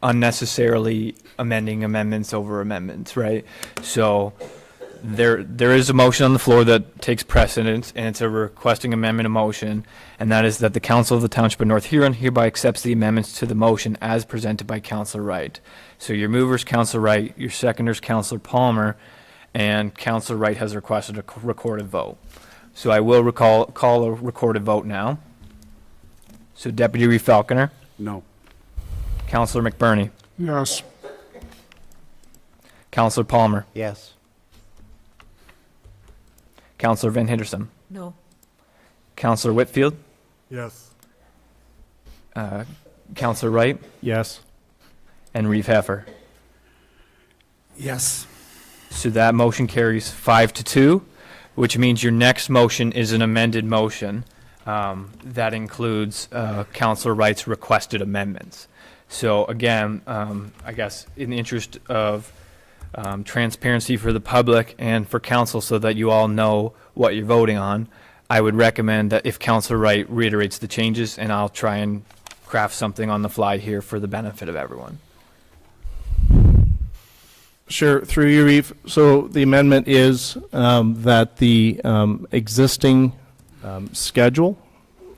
unnecessarily amending amendments over amendments, right? So there is a motion on the floor that takes precedence, and it's a requesting amendment of motion, and that is that the Council of the Township of North Huron hereby accepts the amendments to the motion as presented by Councilor Wright. So your mover's Councilor Wright, your seconder's Councilor Palmer, and Councilor Wright has requested a recorded vote. So I will call a recorded vote now. So Deputy Reeve Falconer, No. Councilor McBurney, Yes. Councilor Palmer, Yes. Councilor Van Henderson, No. Councilor Whitfield, Yes. Councilor Wright, Yes. and Reeve Heffer. Yes. So that motion carries 5-2, which means your next motion is an amended motion that includes Councilor Wright's requested amendments. So again, I guess in the interest of transparency for the public and for council, so that you all know what you're voting on, I would recommend that if Councilor Wright reiterates the changes, and I'll try and craft something on the fly here for the benefit of everyone. Sure, through you, Reeve. So the amendment is that the existing schedule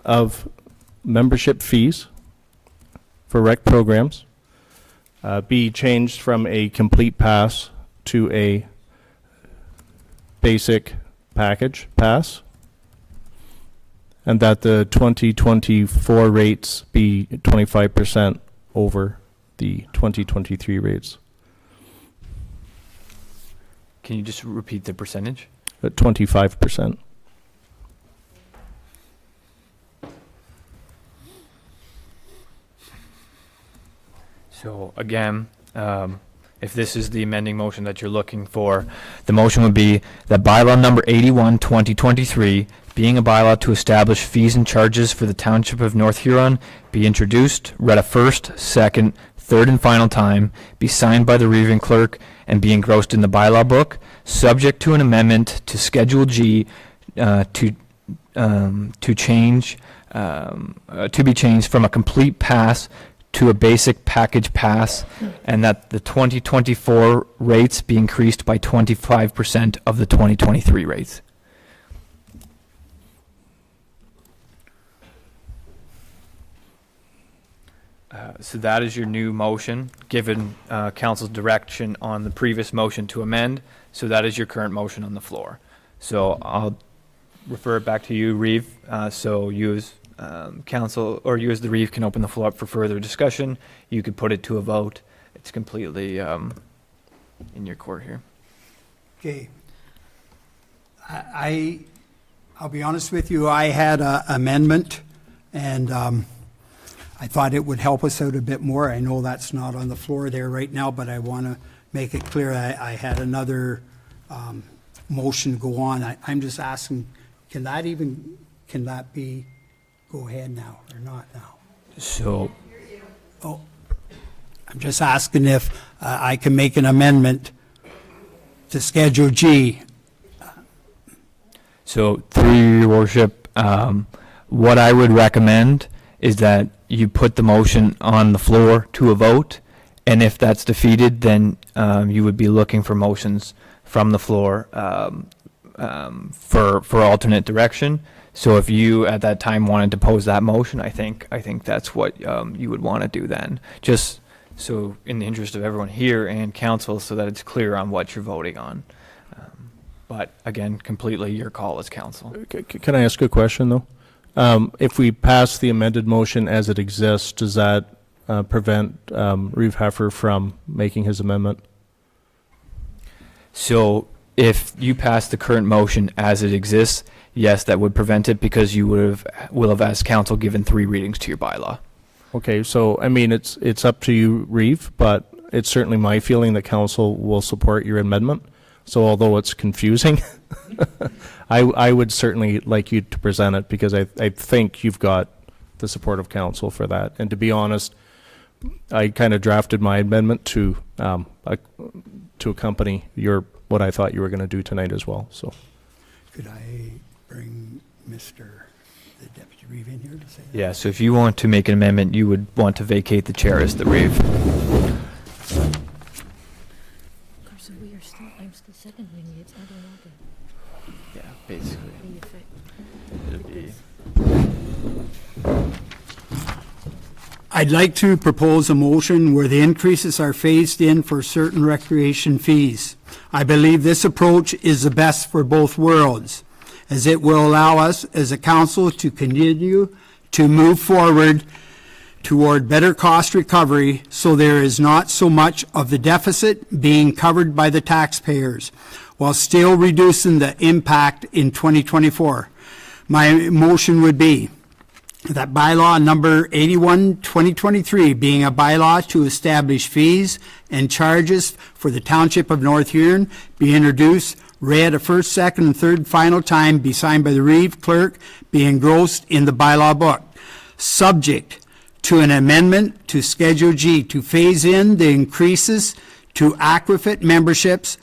of membership fees for rec programs be changed from a complete pass to a basic package pass, and that the 2024 rates be 25% over the 2023 rates. Can you just repeat the percentage? At 25%. So again, if this is the amending motion that you're looking for, the motion would be that bylaw number 81, 2023, being a bylaw to establish fees and charges for the Township of North Huron, be introduced, read a first, second, third, and final time, be signed by the Reeve clerk, and be engrossed in the bylaw book, subject to an amendment to Schedule G to be changed from a complete pass to a basic package pass, and that the 2024 rates be increased by 25% of the 2023 rates. So that is your new motion, given council's direction on the previous motion to amend. So that is your current motion on the floor. So I'll refer it back to you, Reeve. So you as council, or you as the Reeve, can open the floor up for further discussion. You could put it to a vote. It's completely in your court here. Okay. I'll be honest with you, I had an amendment, and I thought it would help us out a bit more. I know that's not on the floor there right now, but I want to make it clear I had another motion go on. I'm just asking, can that be, go ahead now or not now? So, Oh, I'm just asking if I can make an amendment to Schedule G. so through your worship, what I would recommend is that you put the motion on the floor to a vote, and if that's defeated, then you would be looking for motions from the floor for alternate direction. So if you at that time wanted to pose that motion, I think that's what you would want to do then. Just so in the interest of everyone here and council, so that it's clear on what you're voting on. But again, completely your call as council. Can I ask a question, though? If we pass the amended motion as it exists, does that prevent Reeve Heffer from making his amendment? So if you pass the current motion as it exists, yes, that would prevent it because you will have as council given 3 readings to your bylaw. Okay, so, I mean, it's up to you, Reeve, but it's certainly my feeling that council will support your amendment. So although it's confusing, I would certainly like you to present it because I think you've got the support of council for that. And to be honest, I kind of drafted my amendment to accompany what I thought you were going to do tonight as well, so. Could I bring the Deputy Reeve in here to say that? Yeah, so if you want to make an amendment, you would want to vacate the chair as the Reeve. So we are still, I'm still seconding it. I don't want to Yeah, basically. be effect. It'd be I'd like to propose a motion where the increases are phased in for certain recreation fees. I believe this approach is the best for both worlds, as it will allow us as a council to continue to move forward toward better cost recovery so there is not so much of the deficit being covered by the taxpayers, while still reducing the impact in 2024. My motion would be that bylaw number 81, 2023, being a bylaw to establish fees and charges for the Township of North Huron, be introduced, read a first, second, and third final time, be signed by the Reeve clerk, be engrossed in the bylaw book, subject to an amendment to Schedule G to phase in the increases to Aquafit memberships,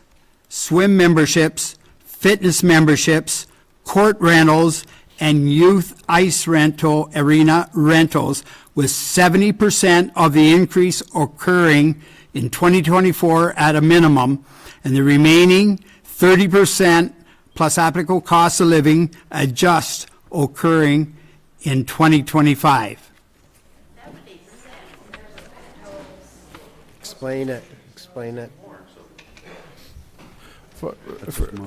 swim memberships, fitness memberships, court rentals, and youth ice rental arena rentals, with 70% of the increase occurring in 2024 at a minimum, and the remaining 30% plus applicable cost of living adjust occurring in 2025. Explain it.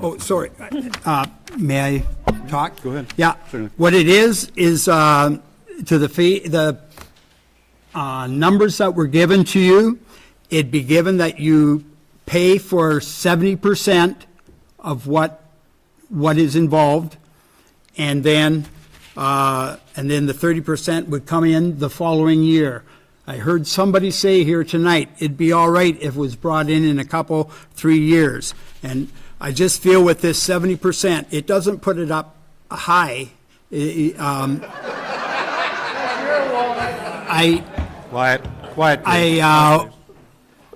Oh, sorry. May I talk? Go ahead. Yeah. Certainly. What it is to the fee, the numbers that were given to you, it'd be given that you pay for 70% of what is involved, and then the 30% would come in the following year. I heard somebody say here tonight, it'd be all right if it was brought in a couple, 3 years. And I just feel with this 70%, it doesn't put it up high. Quiet.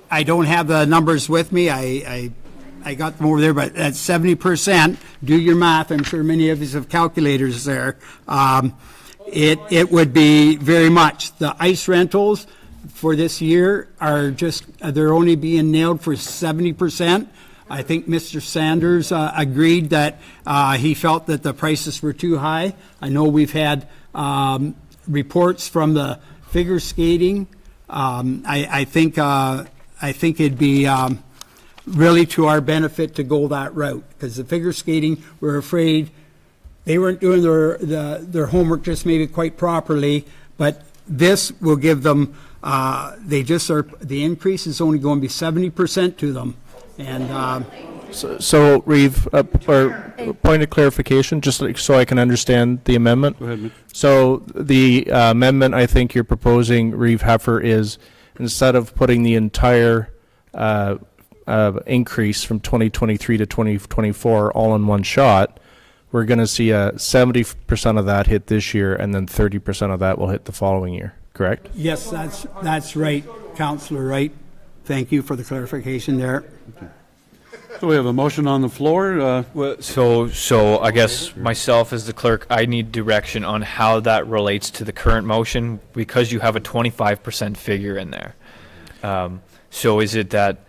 I don't have the numbers with me. I got them over there, but at 70%, do your math. I'm sure many of you have calculators there. It would be very much. The ice rentals for this year are they're only being nailed for 70%. I think Mr. Sanders agreed that he felt that the prices were too high. I know we've had reports from the figure skating. I think it'd be really to our benefit to go that route, because the figure skating, we're afraid they weren't doing their homework just maybe quite properly, but this will give them, the increase is only going to be 70% to them. And So, Reeve, or point of clarification, just so I can understand the amendment. Go ahead, Mitch. So the amendment I think you're proposing, Reeve Heffer, is instead of putting the entire increase from 2023 to 2024 all in one shot, we're going to see 70% of that hit this year, and then 30% of that will hit the following year, correct? Yes, that's right, Counselor Wright. Thank you for the clarification there. So we have a motion on the floor. Well, so I guess myself as the clerk, I need direction on how that relates to the current motion, because you have a 25% figure in there. So is it that,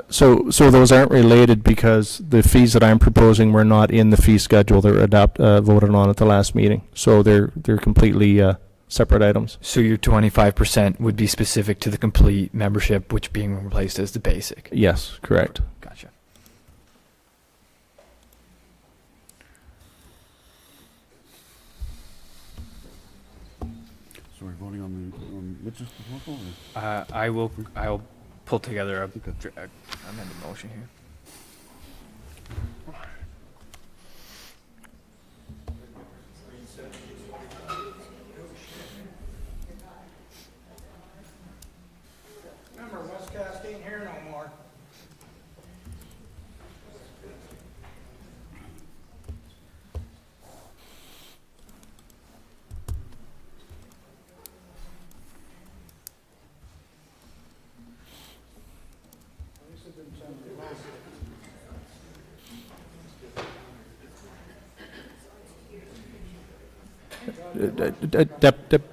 So those aren't related because the fees that I'm proposing were not in the fee schedule that were voted on at the last meeting. So they're completely separate items. so your 25% would be specific to the complete membership, which being replaced as the basic? Yes, correct. Gotcha. So we're voting on Mitch's proposal? I'll pull together a amended motion here. Remember, Westcast ain't here no more.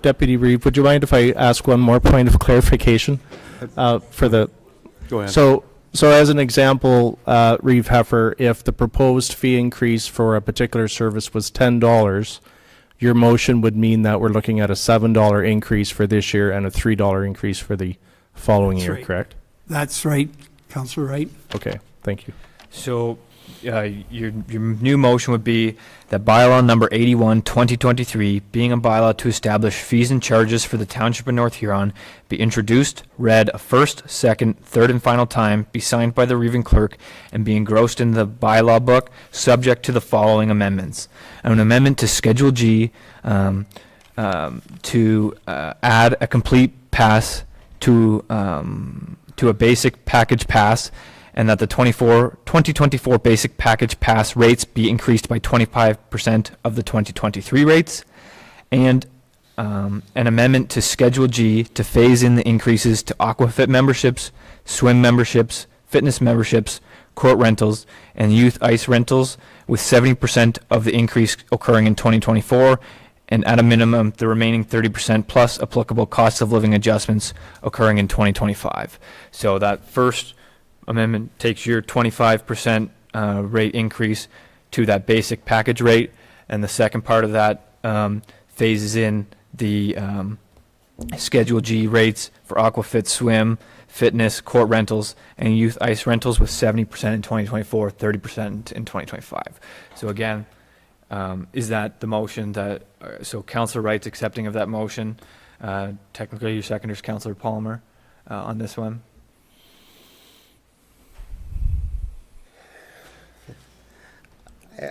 Deputy Reeve, would you mind if I ask one more point of clarification for the? Go ahead. So as an example, Reeve Heffer, if the proposed fee increase for a particular service was $10, your motion would mean that we're looking at a $7 increase for this year and a $3 increase for the following That's year, right. correct? That's right, Counselor Wright. Okay, thank you. So your new motion would be that bylaw number 81, 2023, being a bylaw to establish fees and charges for the Township of North Huron, be introduced, read a first, second, third, and final time, be signed by the Reeve Clerk, and be engrossed in the bylaw book, subject to the following amendments. An amendment to Schedule G to add a complete pass to a basic package pass, and that the 2024 basic package pass rates be increased by 25% of the 2023 rates, and an amendment to Schedule G to phase in the increases to Aquafit memberships, swim memberships, fitness memberships, court rentals, and youth ice rentals, with 70% of the increase occurring in 2024, and at a minimum, the remaining 30% plus applicable cost of living adjustments occurring in 2025. So that first amendment takes your 25% rate increase to that basic package rate, and the second part of that phases in the Schedule G rates for Aquafit swim, fitness, court rentals, and youth ice rentals, with 70% in 2024, 30% in 2025. So again, is that the motion that, so Councillor Wright's accepting of that motion? Technically, your seconder is Councillor Palmer on this one.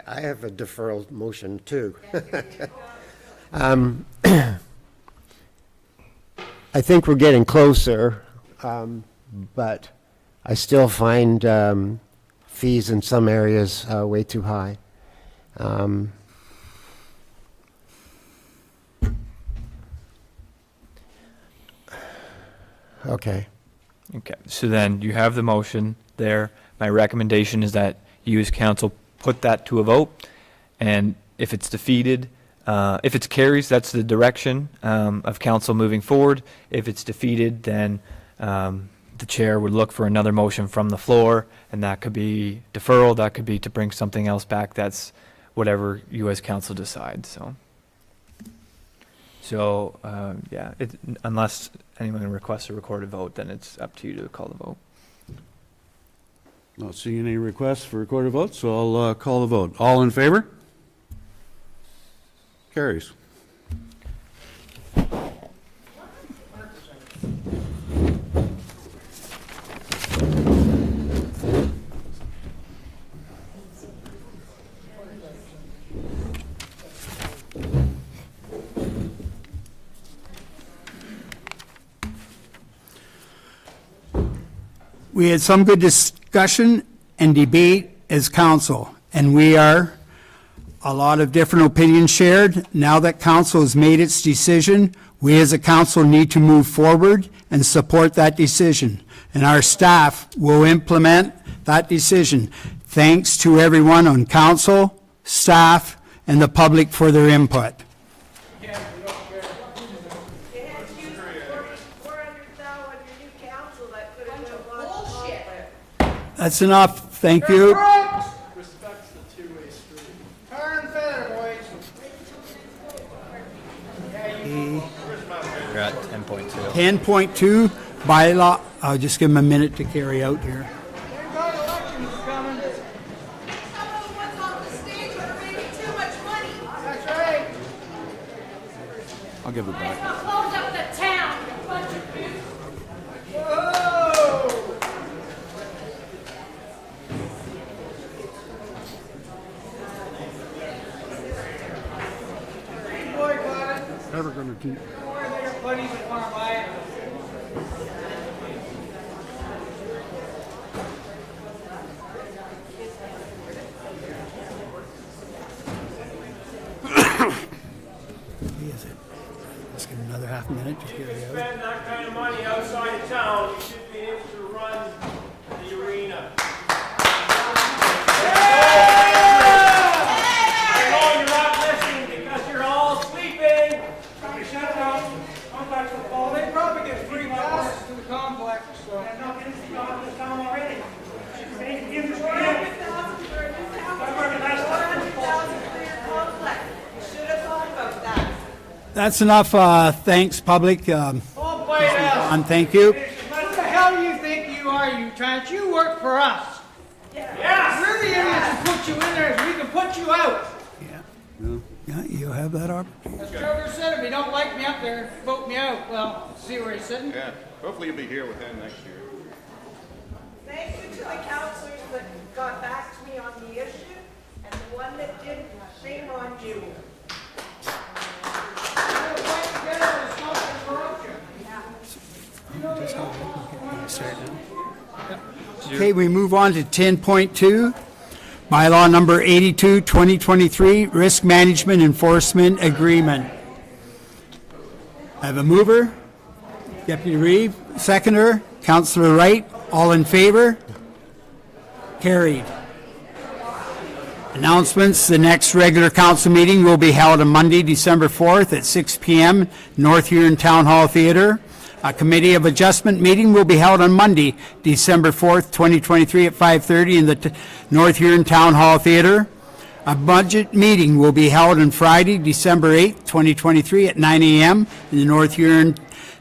I have a deferral motion too. I think we're getting closer, but I still find fees in some areas way too high. Okay. Okay, so then you have the motion there. My recommendation is that you as council put that to a vote, and if it's defeated, if it's carries, that's the direction of council moving forward. If it's defeated, then the chair would look for another motion from the floor, and that could be deferral, that could be to bring something else back. That's whatever you as council decide. So yeah, unless anyone requests a recorded vote, then it's up to you to call the vote. Not seeing any requests for recorded votes, so I'll call the vote. All in favor? Carries. We had some good discussion and debate as council, and we are a lot of different opinions shared. Now that council has made its decision, we as a council need to move forward and support that decision. And our staff will implement that decision. Thanks to everyone on council, staff, and the public for their input. That's enough. Thank you. Respect's the two-way street. Tar and feather, boys. We're at 10.2. 10.2 bylaw, I'll just give them a minute to carry out here. They've got elections coming. That's right. I'll give it back. Close up the town, you bunch of people. Whoa! Boy, Gladys. Never gonna keep. Don't worry, there are buddies that want to buy it. Let's give them another half minute to carry out. Spend that kind of money outside of town, you should be able to run the arena. I know you're not listening because you're all sleeping. Probably shut down. Complex will fall. They probably get free passes to the complex. So. I'm not getting free passes to the town already. They can give us That's enough. Thanks, public. Oh, boy, now. And thank you. What the hell do you think you are, you trans? You work for us. Yes. We're the idiots who put you in there so we can put you out. Yeah, you have that opportunity. As Trevor said, if you don't like me up there, vote me out. Well, see where he's sitting? Yeah, hopefully you'll be here with him next year. Thank you to the counselors that got back to me on the issue, and the one that didn't, shame on you. Okay, we move on to 10.2, bylaw number 82, 2023, Risk Management Enforcement Agreement. I have a mover, Deputy Reeve, seconder, Councillor Wright, all in favor? Carried. Announcements, the next regular council meeting will be held on Monday, December 4th at 6 p.m., North Huron Town Hall Theatre. A Committee of Adjustment meeting will be held on Monday, December 4th, 2023 at 5:30 in the North Huron Town Hall Theatre. A budget meeting will be held on Friday, December 8th, 2023 at 9 a.m. in the North Huron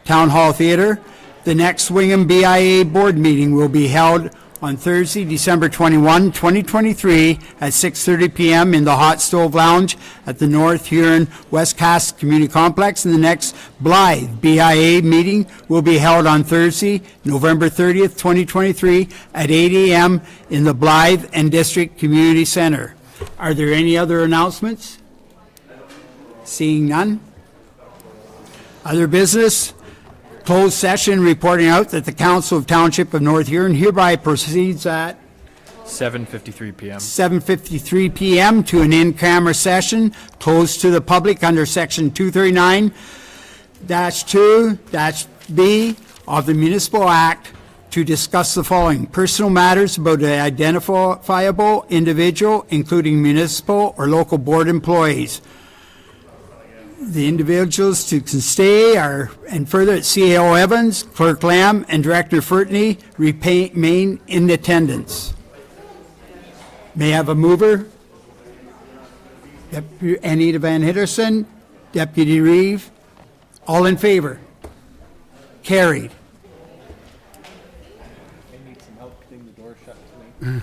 Town Hall Theatre. The next Wingham BIA Board meeting will be held on Thursday, December 21, 2023 at 6:30 p.m. in the Hot Stove Lounge at the North Huron West Cass Community Complex. And the next Blythe BIA meeting will be held on Thursday, November 30th, 2023 at 8 a.m. in the Blythe and District Community Center. Are there any other announcements? Seeing none? Other business? Closed session reporting out that the Council of Township of North Huron hereby proceeds at 7:53 p.m. 7:53 p.m. to an in-camera session closed to the public under Section 239-2-B of the Municipal Act to discuss the following: personal matters about an identifiable individual, including municipal or local board employees. The individuals to stay are, and further, CAO Evans, Clerk Lamb, and Director Furtney remain in attendance. May I have a mover? Anita Van Hitterson, Deputy Reeve, all in favor? Carried. I need some help getting the door shut tonight.